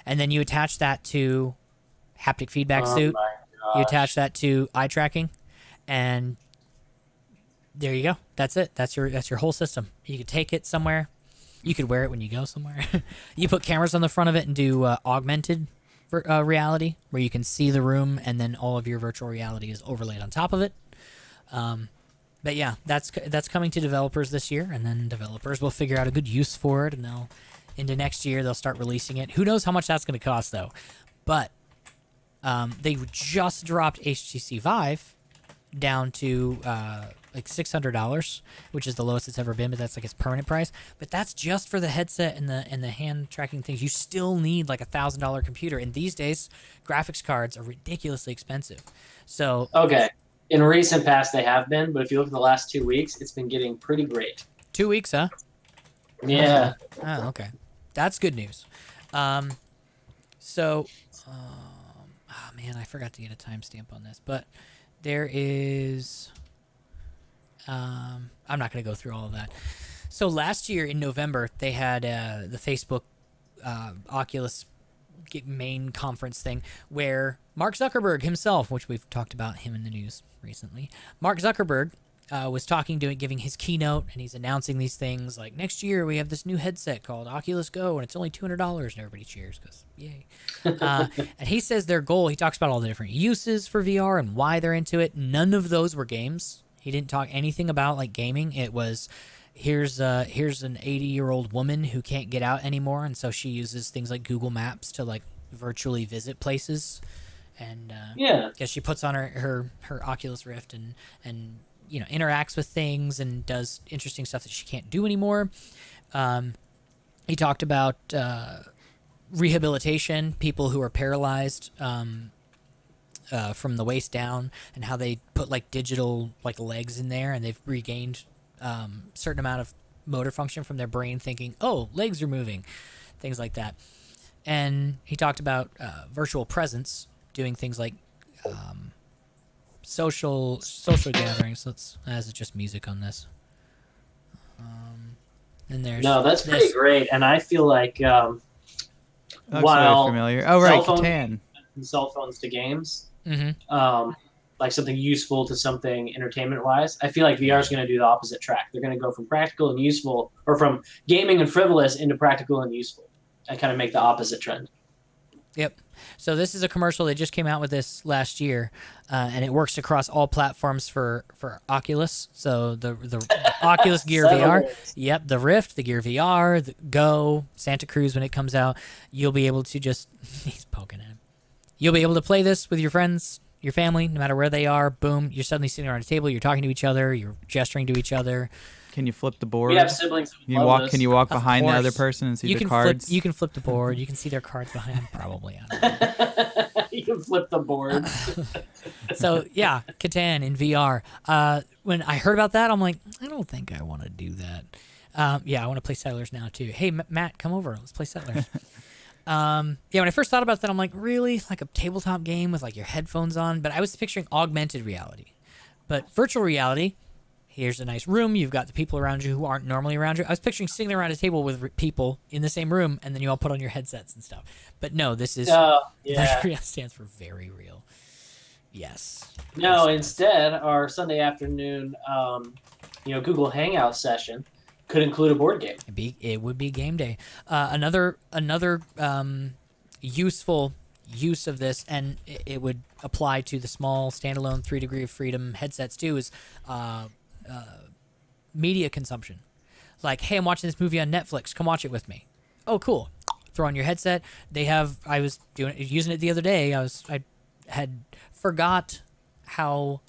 And then you attach that to haptic feedback suit. You attach that to eye tracking, and there you go. That's it. That's your whole system. You could take it somewhere. You could wear it when you go somewhere. You put cameras on the front of it and do augmented reality, where you can see the room, and then all of your virtual reality is overlaid on top of it. But yeah, that's coming to developers this year, and then developers will figure out a good use for it, and they'll into next year they'll start releasing it. Who knows how much that's going to cost though? But they just dropped HTC Vive down to like $600, which is the lowest it's ever been, but that's like its permanent price. But that's just for the headset and the hand tracking things. You still need like $1,000 computer, and these days graphics cards are ridiculously expensive. So okay, in recent past they have been, but if you look at the last 2 weeks, it's been getting pretty great. 2 weeks, huh? Yeah. Oh, okay. That's good news. Oh man, I forgot to get a timestamp on this, but there is, I'm not going to go through all of that. So last year in November, they had the Facebook Oculus main conference thing where Mark Zuckerberg himself, which we've talked about him in the news recently, Mark Zuckerberg was giving his keynote, and he's announcing these things like, next year we have this new headset called Oculus Go, and it's only $200, and everybody cheers because yay. And he says their goal, he talks about all the different uses for VR and why they're into it. None of those were games. He didn't talk anything about like gaming. It was, here's an 80-year-old woman who can't get out anymore, and so she uses things like Google Maps to like virtually visit places, and because she puts on her Oculus Rift and you know, interacts with things and does interesting stuff that she can't do anymore. He talked about rehabilitation, people who are paralyzed from the waist down, and how they put like digital like legs in there, and they've regained certain amount of motor function from their brain, thinking, oh, legs are moving, things like that. And he talked about virtual presence, doing things like social gatherings. Is it just music on this? And there's that's pretty great, and I feel like while familiar. Oh right, Catan. Cell phones to games, mm-hmm. Like something useful to something entertainment wise. I feel like VR is going to do the opposite track. They're going to go from practical and useful, or from gaming and frivolous into practical and useful, and kind of make the opposite trend. Yep. So this is a commercial. They just came out with this last year, and it works across all platforms for Oculus. So the Oculus Gear VR, yep, the Rift, the Gear VR, the Go, Santa Cruz when it comes out. You'll be able to just he's poking at him. You'll be able to play this with your friends, your family, no matter where they are. Boom, you're suddenly sitting around a table. You're talking to each other. You're gesturing to each other. Can you flip the board? We have siblings. Can you walk behind the other person and see their cards? You can flip the board. You can see their cards behind them. Probably. I don't know. You can flip the board. So yeah, Catan in VR. When I heard about that, I'm like, I don't think I want to do that. Yeah, I want to play Settlers now too. Hey, Matt, come over. Let's play Settlers. Yeah, when I first thought about that, I'm like, really? Like a tabletop game with like your headphones on? But I was picturing augmented reality. But virtual reality, here's a nice room. You've got the people around you who aren't normally around you. I was picturing sitting around a table with people in the same room, and then you all put on your headsets and stuff. But no, this is virtual reality stands for very real. Yes. No, instead, our Sunday afternoon, Google Hangout session could include a board game. It would be game day. Another useful use of this, and it would apply to the small standalone 3 Degree of Freedom headsets too, is media consumption. Like, hey, I'm watching this movie on Netflix. Come watch it with me. Oh, cool. Throw on your headset. I was using it the other day. I had forgot how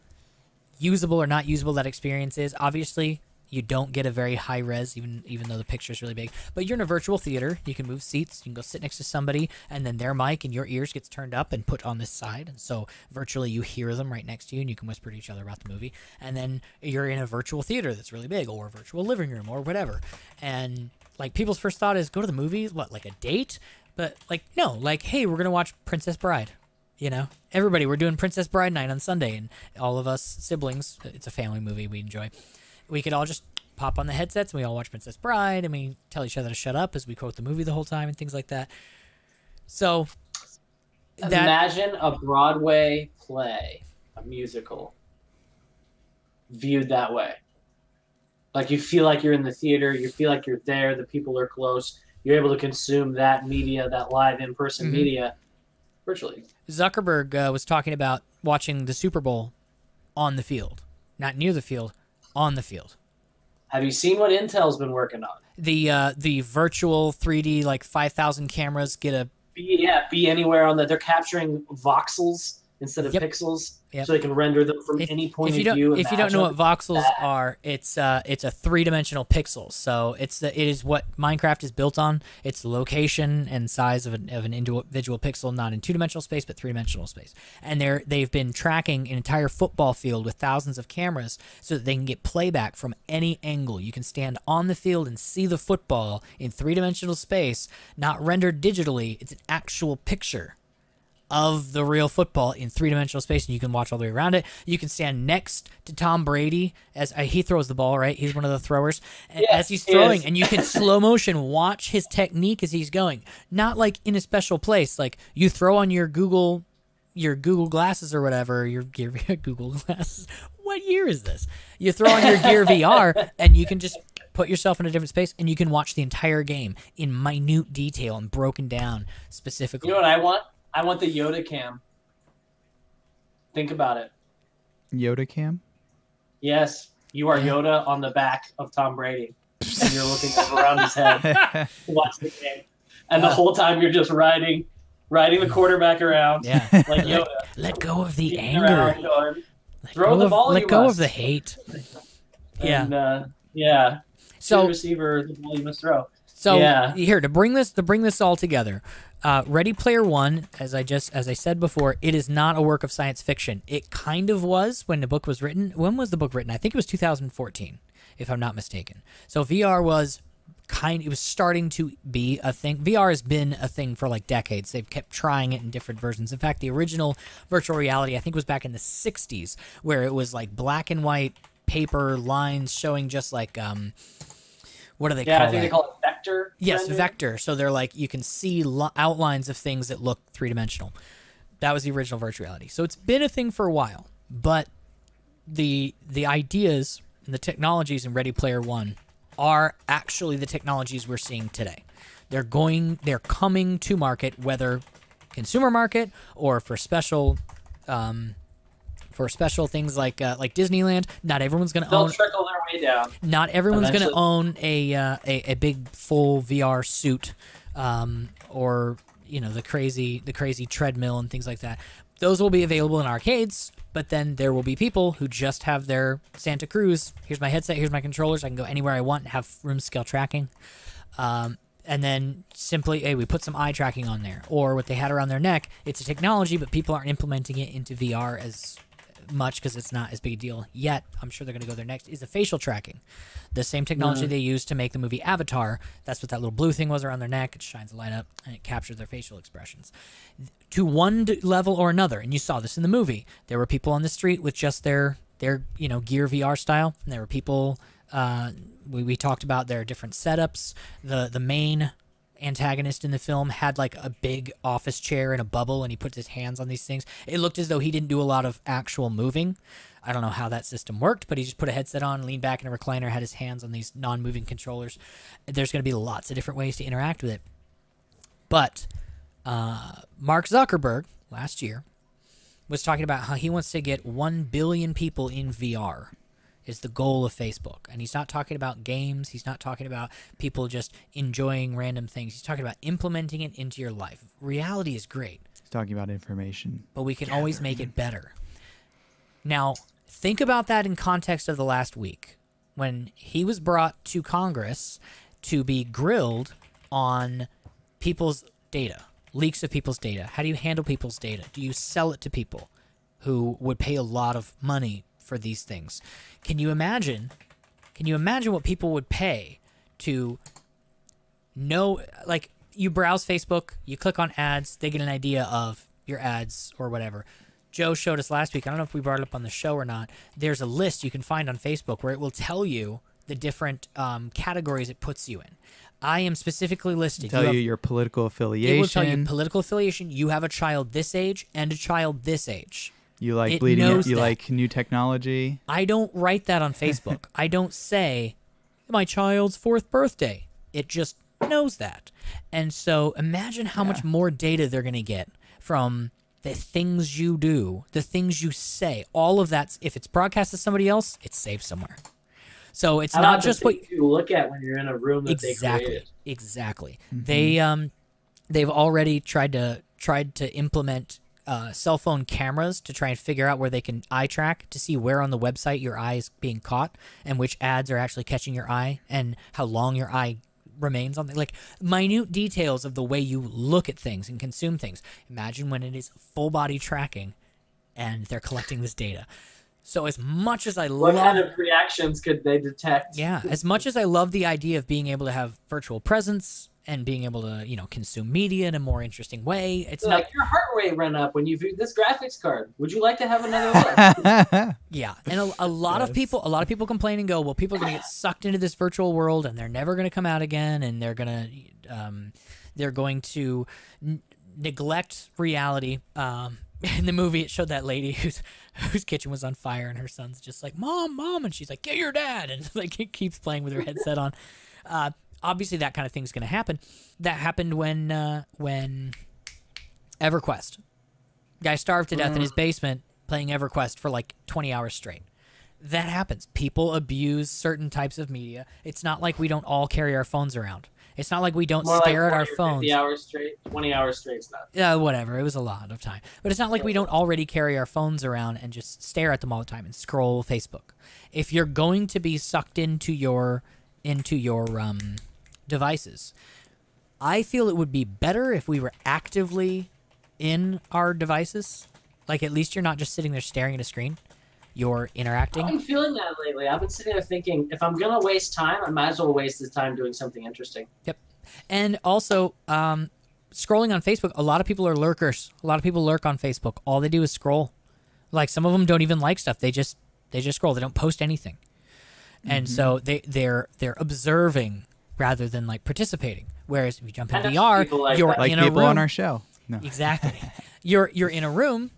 usable or not usable that experience is. Obviously, you don't get a very high res, even though the picture is really big. But you're in a virtual theater. You can move seats. You can go sit next to somebody, and then their mic and your ears gets turned up and put on this side. And so virtually you hear them right next to you, and you can whisper to each other about the movie. And then you're in a virtual theater that's really big, or a virtual living room, or whatever. And like people's first thought is go to the movies, what, like a date? But like, no, like, hey, we're going to watch Princess Bride. You know, everybody, we're doing Princess Bride night on Sunday, and all of us siblings, it's a family movie we enjoy. We could all just pop on the headsets and we all watch Princess Bride, and we tell each other to shut up as we quote the movie the whole time and things like that. So imagine a Broadway play, a musical, viewed that way. Like, you feel like you're in the theater, you feel like you're there, the people are close, you're able to consume that media, that live in-person media virtually. Zuckerberg was talking about watching the Super Bowl on the field, not near the field, on the field. Have you seen what Intel's been working on? The virtual 3D, like 5,000 cameras be anywhere on that. They're capturing voxels instead of pixels, so they can render them from any point of view. If you don't know what voxels are, it's a 3-dimensional pixel. So it is what Minecraft is built on. It's location and size of an individual pixel, not in 2-dimensional space, but 3-dimensional space. And they've been tracking an entire football field with thousands of cameras so that they can get playback from any angle. You can stand on the field and see the football in 3-dimensional space, not rendered digitally. It's an actual picture of the real football in 3-dimensional space, and you can watch all the way around it. You can stand next to Tom Brady as he throws the ball, right? He's one of the throwers. And as he's throwing, and you can slow motion watch his technique as he's going. Not like in a special place. Like, you throw on your Google glasses or whatever, your Google glasses. What year is this? You throw on your Gear VR, and you can just put yourself in a different space, and you can watch the entire game in minute detail and broken down specifically. You know what I want? I want the Yoda cam. Think about it. Yoda cam? Yes. You are Yoda on the back of Tom Brady. And you're looking around his head to watch the game. And the whole time you're just riding the quarterback around. Yeah. Like Yoda. Let go of the anger. Throw the ball. Let go of the hate. And, yeah. So, receiver, the ball you must throw. So here, to bring this all together, Ready Player One, as I said before, it is not a work of science fiction. It kind of was when the book was written. When was the book written? I think it was 2014, if I'm not mistaken. So VR was it was starting to be a thing. VR has been a thing for like decades. They've kept trying it in different versions. In fact, the original virtual reality, I think, was back in the 60s, where it was like black and white paper lines showing just like what do they call it? Yeah, I think they call it vector. Yes, vector. So they're like, you can see outlines of things that look 3-dimensional. That was the original virtual reality. So it's been a thing for a while, but the ideas and the technologies in Ready Player One are actually the technologies we're seeing today. They're coming to market, whether consumer market or for special things like Disneyland. Not everyone's going to own. They'll trickle their way down. Not everyone's going to own a big full VR suit, or the crazy treadmill and things like that. Those will be available in arcades, but then there will be people who just have their Santa Cruz. Here's my headset. Here's my controllers. I can go anywhere I want and have room scale tracking. and then simply, hey, we put some eye tracking on there. Or what they had around their neck, it's a technology, but people aren't implementing it into VR as much because it's not as big a deal yet. I'm sure they're going to go there next, is the facial tracking. The same technology they used to make the movie Avatar. That's what that little blue thing was around their neck. It shines a light up, and it captures their facial expressions. To one level or another, and you saw this in the movie, there were people on the street with just their Gear VR style, and there were people... we talked about their different setups. The main antagonist in the film had like a big office chair in a bubble, and he put his hands on these things. It looked as though he didn't do a lot of actual moving. I don't know how that system worked, but he just put a headset on, leaned back in a recliner, had his hands on these non-moving controllers. There's going to be lots of different ways to interact with it. But Mark Zuckerberg last year was talking about how he wants to get 1 billion people in VR. Is the goal of Facebook. And he's not talking about games. He's not talking about people just enjoying random things. He's talking about implementing it into your life. Reality is great. He's talking about information. But we can always make it better. Now, think about that in context of the last week when he was brought to Congress to be grilled on people's data, leaks of people's data. How do you handle people's data? Do you sell it to people who would pay a lot of money for these things? Can you imagine what people would pay to know, like, you browse Facebook, you click on ads, they get an idea of your ads or whatever. Joe showed us last week, I don't know if we brought it up on the show or not, there's a list you can find on Facebook where it will tell you the different categories it puts you in. I am specifically listed. Tell you your political affiliation. It will tell you political affiliation. You have a child this age and a child this age. You like bleeding edge, you like new technology. I don't write that on Facebook. I don't say my child's 4th birthday. It just knows that. And so imagine how much more data they're going to get from the things you do, the things you say. All of that, if it's broadcast to somebody else, it's saved somewhere. So it's not just what you look at when you're in a room that they created. Exactly. They've already tried to implement cell phone cameras to try and figure out where they can eye track to see where on the website your eye is being caught and which ads are actually catching your eye and how long your eye remains on, like minute details of the way you look at things and consume things. Imagine when it is full body tracking and they're collecting this data. So as much as I love... What kind of reactions could they detect? Yeah, as much as I love the idea of being able to have virtual presence and being able to, consume media in a more interesting way. It's like your heart rate went up when you viewed this graphics card. Would you like to have another look? Yeah, and a lot of people complain and go, well, people are going to get sucked into this virtual world and they're never going to come out again, and they're going to neglect reality. In the movie, it showed that lady whose kitchen was on fire, and her son's just like, "Mom, Mom," and she's like, "Get your dad," and like it keeps playing with her headset on. Obviously, that kind of thing's going to happen. That happened when EverQuest, guy starved to death in his basement playing EverQuest for like 20 hours straight. That happens. People abuse certain types of media. It's not like we don't all carry our phones around. It's not like we don't stare at our phones. 50 hours straight, 20 hours straight is not. Yeah, whatever. It was a lot of time. But it's not like we don't already carry our phones around and just stare at them all the time and scroll Facebook. If you're going to be sucked into your devices, I feel it would be better if we were actively in our devices. Like, at least you're not just sitting there staring at a screen. You're interacting. I've been feeling that lately. I've been sitting there thinking, if I'm going to waste time, I might as well waste this time doing something interesting. Yep. And also, scrolling on Facebook, a lot of people are lurkers. A lot of people lurk on Facebook. All they do is scroll. Like, some of them don't even like stuff. They just scroll. They don't post anything. And so they're observing rather than, like, participating. Whereas if you jump in VR, you're in a room. Like people on our show. No. Exactly. You're in a room,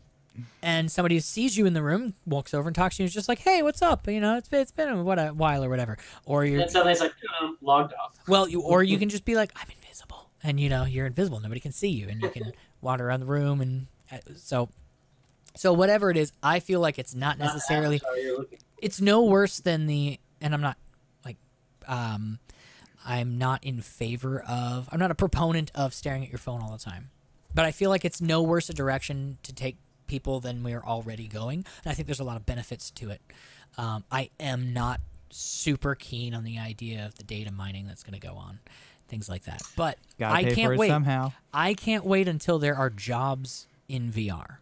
and somebody sees you in the room, walks over and talks to you, and is just like, "Hey, what's up? It's been a while or whatever." Or you're... And suddenly it's like, logged off. Well, you can just be like, "I'm invisible." And, you're invisible. Nobody can see you, and you can wander around the room. And so whatever it is, I feel like it's not necessarily... It's no worse than the... And I'm not, like... I'm not in favor of... I'm not a proponent of staring at your phone all the time. But I feel like it's no worse a direction to take people than we're already going. And I think there's a lot of benefits to it. I am not super keen on the idea of the data mining that's going to go on. things like that. But Gotta I pay can't for it wait. somehow. I can't wait until there are jobs in VR.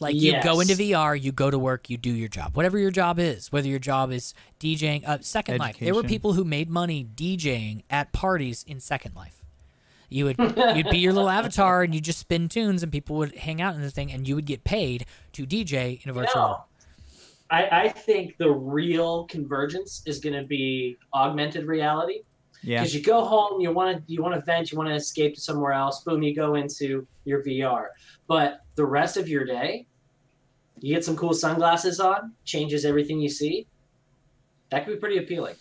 Like you Yes. go into VR, you go to work, you do your job, whatever your job is. Whether your job is DJing, Second Life. There were Education. people who made money DJing at parties in Second Life. You'd be your little avatar and you just spin tunes, and people would hang out in the thing, and you would get paid to DJ in a virtual world. I think the real convergence is going to be augmented reality. Yeah. Because you go home, you want to vent, you want to escape to somewhere else. Boom, you go into your VR. But the rest of your day, you get some cool sunglasses on, changes everything you see. That could be pretty appealing.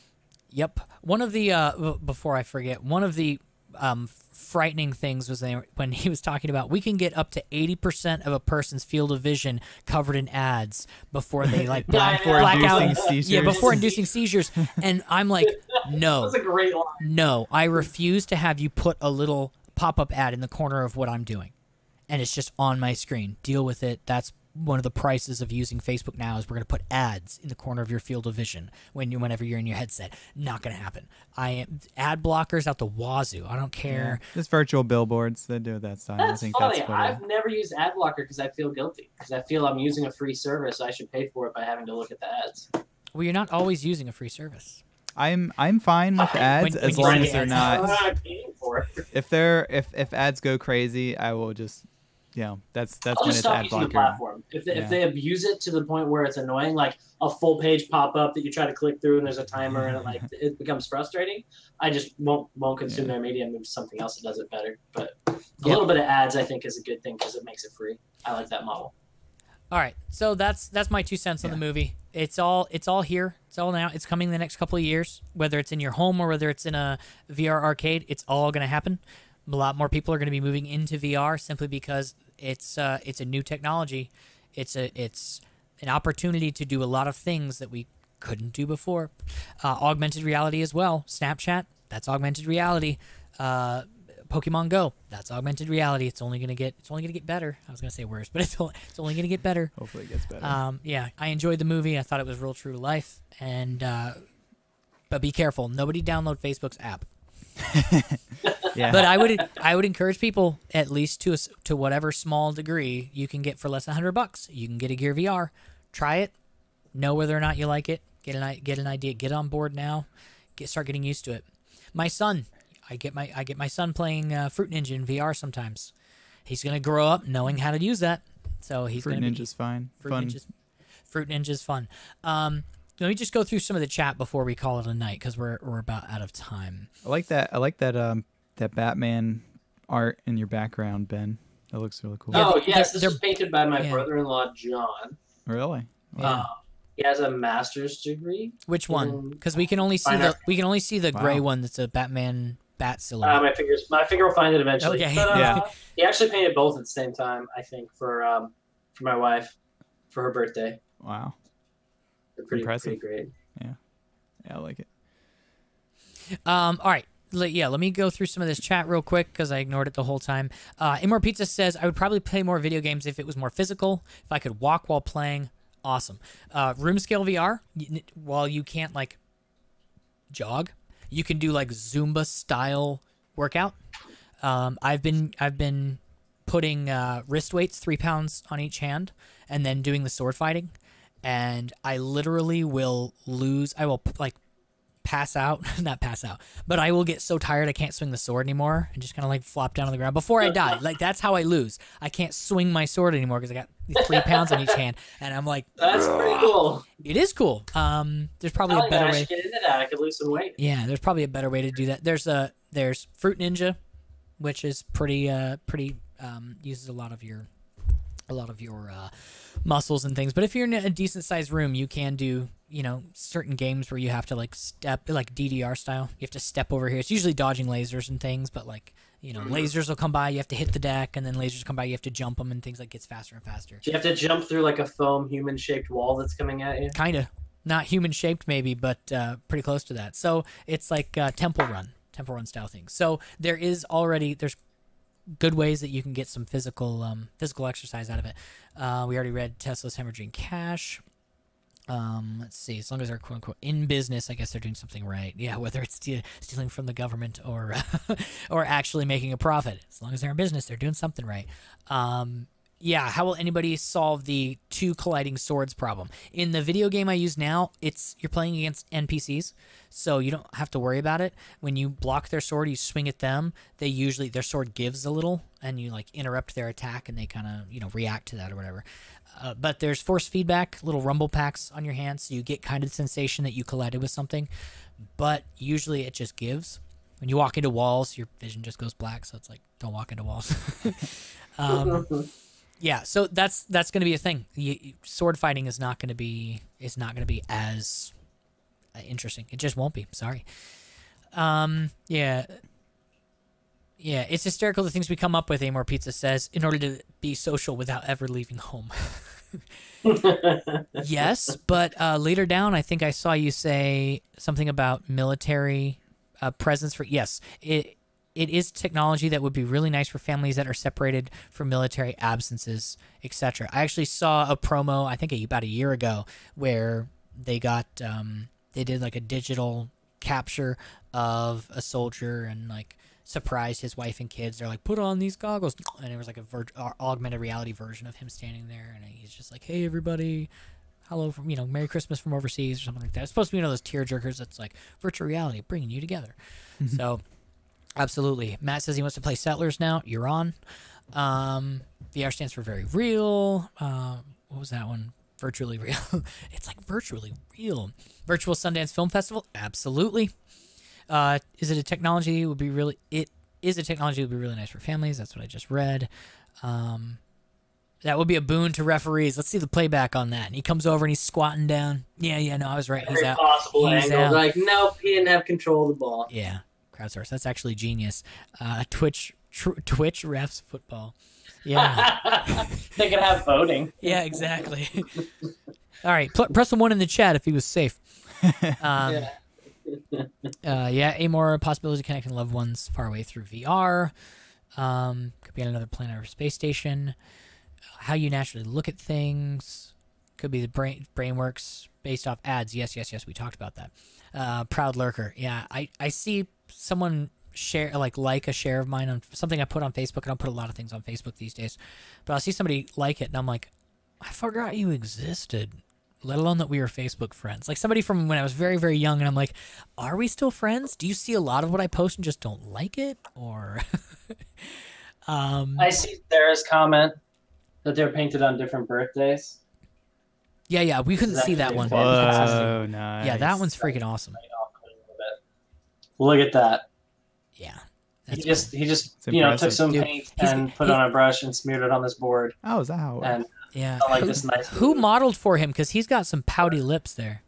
Yep. One of the before I forget, one of the frightening things was when he was talking about we can get up to 80% of a person's field of vision covered in ads before they like black out. Inducing seizures. Yeah, before inducing seizures. And I'm like, no. That's a great line. No, I refuse to have you put a little pop-up ad in the corner of what I'm doing. And it's just on my screen. Deal with it. That's one of the prices of using Facebook now is we're going to put ads in the corner of your field of vision whenever you're in your headset. Not going to happen. Ad blockers out the wazoo. I don't care. Yeah. Just virtual billboards that do that style. That's I think funny. that's what I've never used ad blocker because I feel guilty. Because I feel I'm using a free service. I should pay for it by having to look at the ads. Well, you're not always using a free service. I'm fine with ads when as you long see as they're ads. I'm not. not paying for it. If ads go crazy, I will just that's I'll when just it's stop ad using the blocker. platform. If they abuse it to the point where it's annoying, like a full page pop up that you try to click through and there's a timer and it becomes frustrating, I just won't consume their media and move to something else that does it better. But a little bit of ads, I think, is a good thing because it makes it free. I like that model. All right, so that's my 2 cents on the movie. It's all here. It's all now. It's coming the next couple of years. Whether it's in your home or whether it's in a VR arcade, it's all going to happen. A lot more people are going to be moving into VR simply because it's a new technology. It's an opportunity to do a lot of things that we couldn't do before. Augmented reality as well. Snapchat, that's augmented reality. Pokemon Go, that's augmented reality. It's only gonna get better. I was gonna say worse, but it's only gonna get better. Hopefully it gets better. Yeah, I enjoyed the movie. I thought it was real true to life. And but be careful. Nobody download Facebook's app. Yeah. But I would encourage people, at least to whatever small degree you can get for less than $100. You can get a Gear VR, try it, know whether or not you like it, get an idea, get on board now, start getting used to it. My son, I get my son playing Fruit Ninja in VR sometimes. He's gonna grow up knowing how to use that, so he's Fruit gonna Ninja's fine. Fruit Ninja's fun. Let me just go through some of the chat before we call it a night because we're about out of time. I like that Batman art in your background, Ben. That looks really cool. Oh, yes, this was painted by my brother-in-law, John. Really? Yeah. He has a master's degree. Which one? Because we can only see the gray one that's a Batman bat silhouette. My finger will find it eventually. Okay. But, he actually painted both at the same time, I think, for my wife for her birthday. Wow. They're pretty Impressive. great. Yeah, I like it. All right. Let me go through some of this chat real quick because I ignored it the whole time. Imore Pizza says, I would probably play more video games if it was more physical. If I could walk while playing, awesome. Room scale VR, while you can't like jog, you can do like Zumba style workout. I've been putting wrist weights, 3 pounds on each hand, and then doing the sword fighting. And I literally will lose. I will like pass out, not pass out, but I will get so tired I can't swing the sword anymore and just kind of like flop down on the ground before I die. Like that's how I lose. I can't swing my sword anymore because I got 3 pounds on each hand, and I'm like, that's pretty cool. It is cool. There's probably a better way. I should get into that. I could lose some weight. Yeah, there's probably a better way to do that. There's Fruit Ninja, which is pretty uses a lot of your muscles and things. But if you're in a decent sized room, you can do, certain games where you have to like step, like DDR style. You have to step over here. It's usually dodging lasers and things, but like, lasers will come by, you have to hit the deck, and then lasers come by, you have to jump them, and things like gets faster and faster. Do you have to jump through like a foam human shaped wall that's coming at you? Kinda. Not human shaped maybe, but pretty close to that. So it's like temple run style thing. So there's good ways that you can get some physical exercise out of it. We already read Tesla's hemorrhaging cash. Let's see. As long as they're quote unquote in business, I guess they're doing something right. Yeah, whether it's stealing from the government or or actually making a profit. As long as they're in business, they're doing something right. Yeah, how will anybody solve the two colliding swords problem? In the video game I use now, you're playing against NPCs, so you don't have to worry about it. When you block their sword, you swing at them, their sword gives a little, and you like interrupt their attack, and they kind of react to that or whatever. But there's force feedback, little rumble packs on your hands, so you get kind of the sensation that you collided with something, but usually it just gives. When you walk into walls, your vision just goes black, so it's like, don't walk into walls. Yeah, so that's going to be a thing. Sword fighting is not going to be as interesting. It just won't be. Sorry. Yeah, it's hysterical the things we come up with. Amor Pizza says in order to be social without ever leaving home. Yes, but later down, I think I saw you say something about military presence for. Yes, it is technology that would be really nice for families that are separated from military absences, etc. I actually saw a promo, I think about a year ago, where they did like a digital capture of a soldier and like surprised his wife and kids. They're like, put on these goggles, and it was like a augmented reality version of him standing there, and he's just like, hey everybody, hello from Merry Christmas from overseas or something like that. It's supposed to be one of those tear jerkers that's like virtual reality bringing you together. So. Absolutely. Matt says he wants to play Settlers now. You're on. VR stands for very real. What was that one? Virtually real. It's like virtually real. Virtual Sundance Film Festival. Absolutely. Is it a technology that would be really? It is a technology that would be really nice for families. That's what I just read. That would be a boon to referees. Let's see the playback on that. And he comes over and he's squatting down. Yeah. No, I was right. He's out. Possible He's angle. out. Like, nope, he didn't have control of the ball. Yeah. Crowdsource. That's actually genius. Twitch refs football. Yeah. They could have voting. Yeah, exactly. All right. Press the one in the chat if he was safe. Yeah, a more possibility of connecting loved ones far away through VR. Could be on another planet or space station. How you naturally look at things. Could be the brain works based off ads. Yes. We talked about that. Proud lurker. Yeah, I see someone share like a share of mine on something I put on Facebook. I don't put a lot of things on Facebook these days, but I'll see somebody like it and I'm like, I forgot you existed, let alone that we were Facebook friends. Like somebody from when I was very, very young, and I'm like, are we still friends? Do you see a lot of what I post and just don't like it? Or I see Sarah's comment that they're painted on different birthdays. Yeah, we couldn't see that one. Whoa, nice. Yeah, that one's freaking awesome. Look at that. Yeah. He just took some paint and put it on a brush and smeared it on this board. Oh, is that how it works? And yeah. like this nice. Who modeled for him? Because he's got some pouty lips there.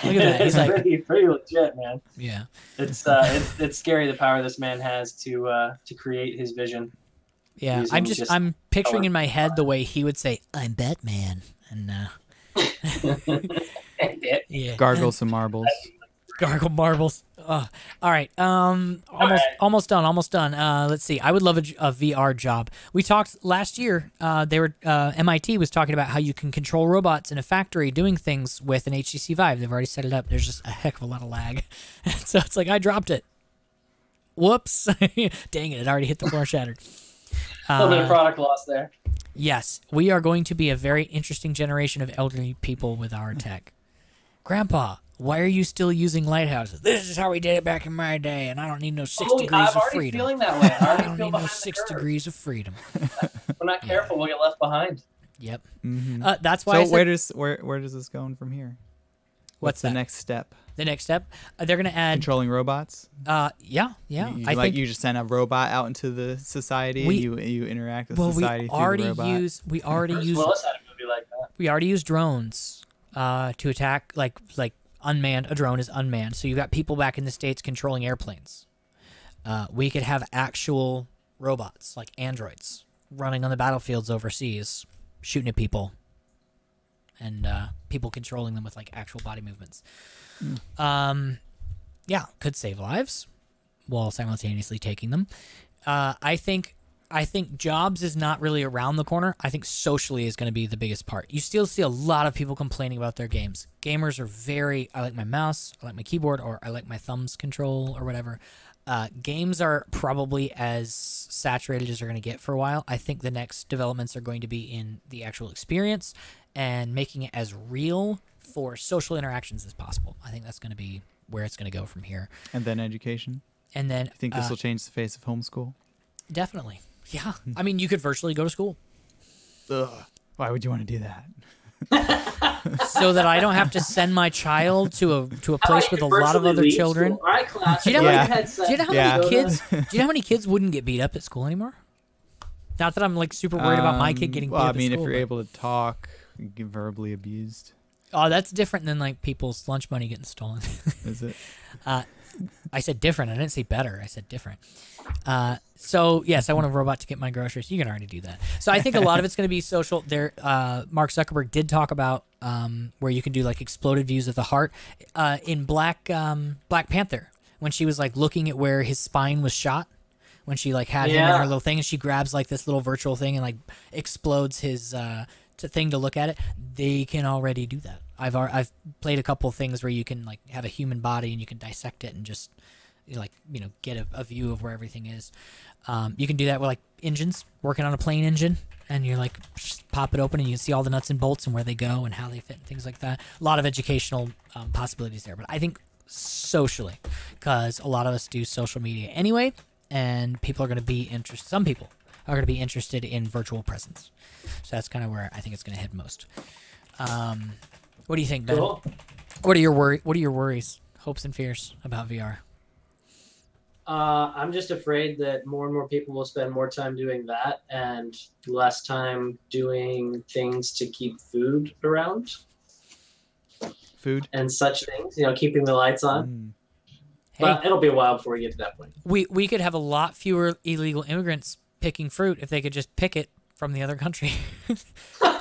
Look at that. He's like pretty legit, man. Yeah. It's scary the power this man has to create his vision. Yeah, I'm picturing in my head the way he would say, "I'm Batman," and yeah, gargle some marbles. Gargle marbles. All right. Almost done. Let's see. I would love a VR job. We talked last year. MIT was talking about how you can control robots in a factory doing things with an HTC Vive. They've already set it up. There's just a heck of a lot of lag, so it's like I dropped it. Whoops! Dang it! It already hit the floor, shattered. A little bit of product loss there. Yes, we are going to be a very interesting generation of elderly people with our tech. Grandpa, why are you still using lighthouses? This is how we did it back in my day, and I don't need no 6 degrees of freedom. Feeling that way. I don't need no 6 degrees of freedom. If we're not careful, we'll get left behind. Yep. Mm-hmm. That's why. So where does this go from here? What's the next step? The next step, they're going to add controlling robots. Yeah. I think you just send a robot out into the society. You interact with society through the robot. We already use drones to attack like unmanned. A drone is unmanned, so you got people back in the States controlling airplanes. We could have actual robots like androids running on the battlefields overseas, shooting at people, and people controlling them with like actual body movements. Yeah, could save lives while simultaneously taking them. I think I think jobs is not really around the corner. I think socially is going to be the biggest part. You still see a lot of people complaining about their games. Gamers are very, I like my mouse, I like my keyboard, or I like my thumbs control or whatever. Games are probably as saturated as they're going to get for a while. I think the next developments are going to be in the actual experience and making it as real for social interactions as possible. I think that's going to be where it's going to go from here. And then education. And then You think this will change the face of homeschool? Definitely. Yeah. I mean, you could virtually go to school. Ugh. Why would you want to do that? So that I don't have to send my child to a place with a lot of other children. All right, class. Do you know, Yeah. do you know how many kids? Do you know how many kids wouldn't get beat up at school anymore? Not that I'm like super worried about my kid getting beat Well, up I at mean, school. if you're but- able to talk, you get verbally abused. Oh, that's different than like people's lunch money getting stolen. Is it? I said different. I didn't say better. I said different. So yes, I want a robot to get my groceries. You can already do that. So I think a lot of it's going to be social. There, Mark Zuckerberg did talk about where you can do like exploded views of the heart in Black Panther when she was like looking at where his spine was shot. When she like had him in her little thing, and she grabs like this little virtual thing and like explodes his thing to look at it. They can already do that. I've played a couple of things where you can like have a human body and you can dissect it and just get a view of where everything is. You can do that with like engines, working on a plane engine, and you're like just pop it open and you can see all the nuts and bolts and where they go and how they fit and things like that. A lot of educational possibilities there, but I think socially, because a lot of us do social media anyway, and people are going to be interested. Some people are going to be interested in virtual presence, so that's kind of where I think it's going to head most. What do you think, Ben? Cool. What are your worries, hopes, and fears about VR? I'm just afraid that more and more people will spend more time doing that and less time doing things to keep food around. Food? And such things, keeping the lights on. But it'll be a while before we get to that point. We could have a lot fewer illegal immigrants picking fruit if they could just pick it from the other country.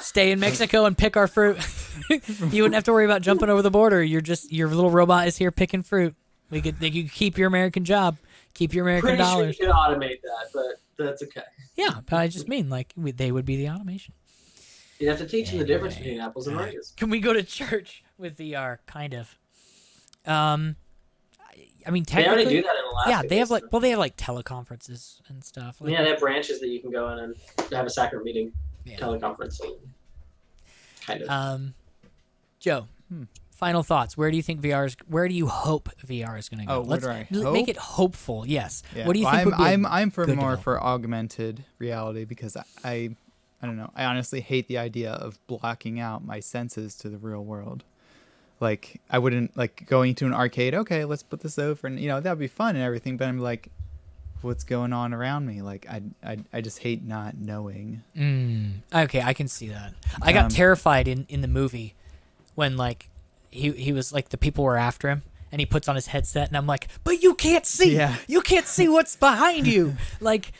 Stay in Mexico and pick our fruit. You wouldn't have to worry about jumping over the border. Your little robot is here picking fruit. You could keep your American job, keep your American Pretty dollars. sure you could automate that, but that's okay. Yeah, but I just mean like they would be the automation. You'd have to teach them the difference between apples and oranges. Can we go to church with VR? Kind of. I mean, They technically, already do that in Alaska. yeah, they have like teleconferences and stuff. Like, Yeah, they have branches that you can go in and have a sacrament meeting, teleconference. Kind of. Joe, final thoughts. Where do you think Where do you hope VR is going to go? Oh, where do I make hope? it hopeful. Yes. Yeah. What do you Well, think? Would be I'm for good more development? for augmented reality because I don't know. I honestly hate the idea of blocking out my senses to the real world. Like I wouldn't like going to an arcade. Okay, let's put this over, and that'd be fun and everything. But I'm like, what's going on around me? Like I just hate not knowing. Okay, I can see that. I got terrified in the movie when like he was like the people were after him and he puts on his headset and I'm like, but you can't see. Yeah. You can't see what's behind you. Like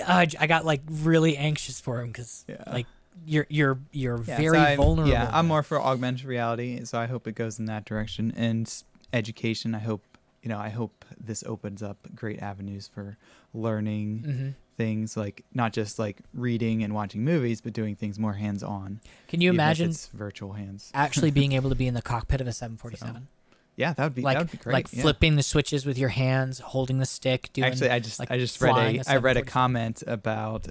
I got like really anxious for him because like you're very vulnerable. Yeah, I'm more for augmented reality, so I hope it goes in that direction. And education, I hope this opens up great avenues for learning things, like not just like reading and watching movies, but doing things more hands-on. Can you even if imagine it's virtual hands actually being able to be in the cockpit of a 747? Yeah, that would be great. Like flipping the switches with your hands, holding the stick. Doing, Actually, I just read a comment about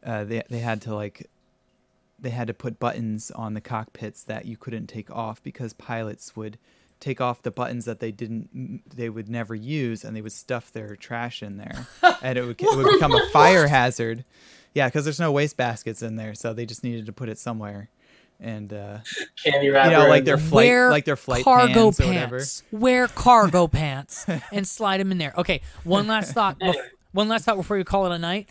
they had to put buttons on the cockpits that you couldn't take off because pilots would take off the buttons that they would never use, and they would stuff their trash in there, and it would become a fire hazard. Yeah, because there's no waste baskets in there, so they just needed to put it somewhere. And candy wrapper, like their flight cargo pants or whatever. Wear cargo pants and slide them in there. Okay, one last thought. One last thought before you call it a night.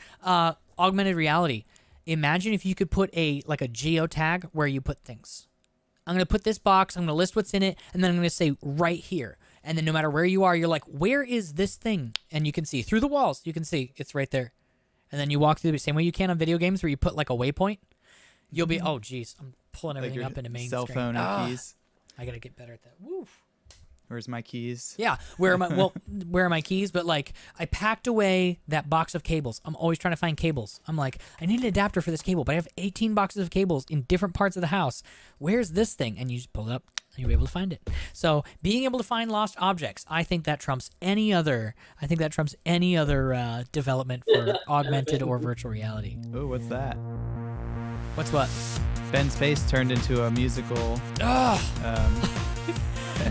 Augmented reality. Imagine if you could put a geotag where you put things. I'm going to put this box, I'm going to list what's in it, and then I'm going to say right here. And then no matter where you are, you're like, where is this thing? And you can see through the walls. You can see it's right there. And then you walk through the same way you can on video games where you put like a waypoint. You'll be, oh, geez, I'm pulling everything up into main cell screen. phone and keys. I got to get better at that. Woof. Where's my keys? Yeah, where are my keys? But like, I packed away that box of cables. I'm always trying to find cables. I'm like, I need an adapter for this cable, but I have 18 boxes of cables in different parts of the house. Where's this thing? And you just pull it up, and you'll be able to find it. So being able to find lost objects, I think that trumps any other. Development for augmented or virtual reality. Oh, what's that? What's what? Ben's face turned into a musical.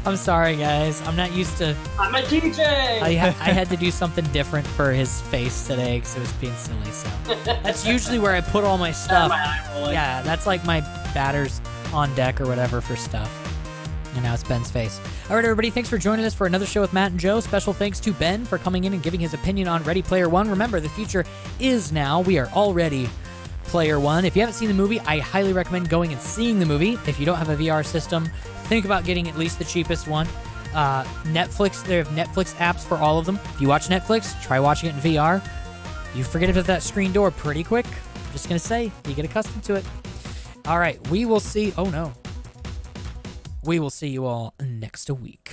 I'm sorry, guys. I'm not used to. I'm a DJ. I had to do something different for his face today because it was being silly. So that's usually where I put all my stuff. Yeah, that's like my batters on deck or whatever for stuff. And now it's Ben's face. All right, everybody, thanks for joining us for another show with Matt and Joe. Special thanks to Ben for coming in and giving his opinion on Ready Player One. Remember, the future is now. We are already Player One. If you haven't seen the movie, I highly recommend going and seeing the movie. If you don't have a VR system, think about getting at least the cheapest one. Netflix, they have Netflix apps for all of them. If you watch Netflix, try watching it in VR. You forget about that screen door pretty quick. I'm just going to say, you get accustomed to it. All right, we will see. Oh, no. We will see you all next week.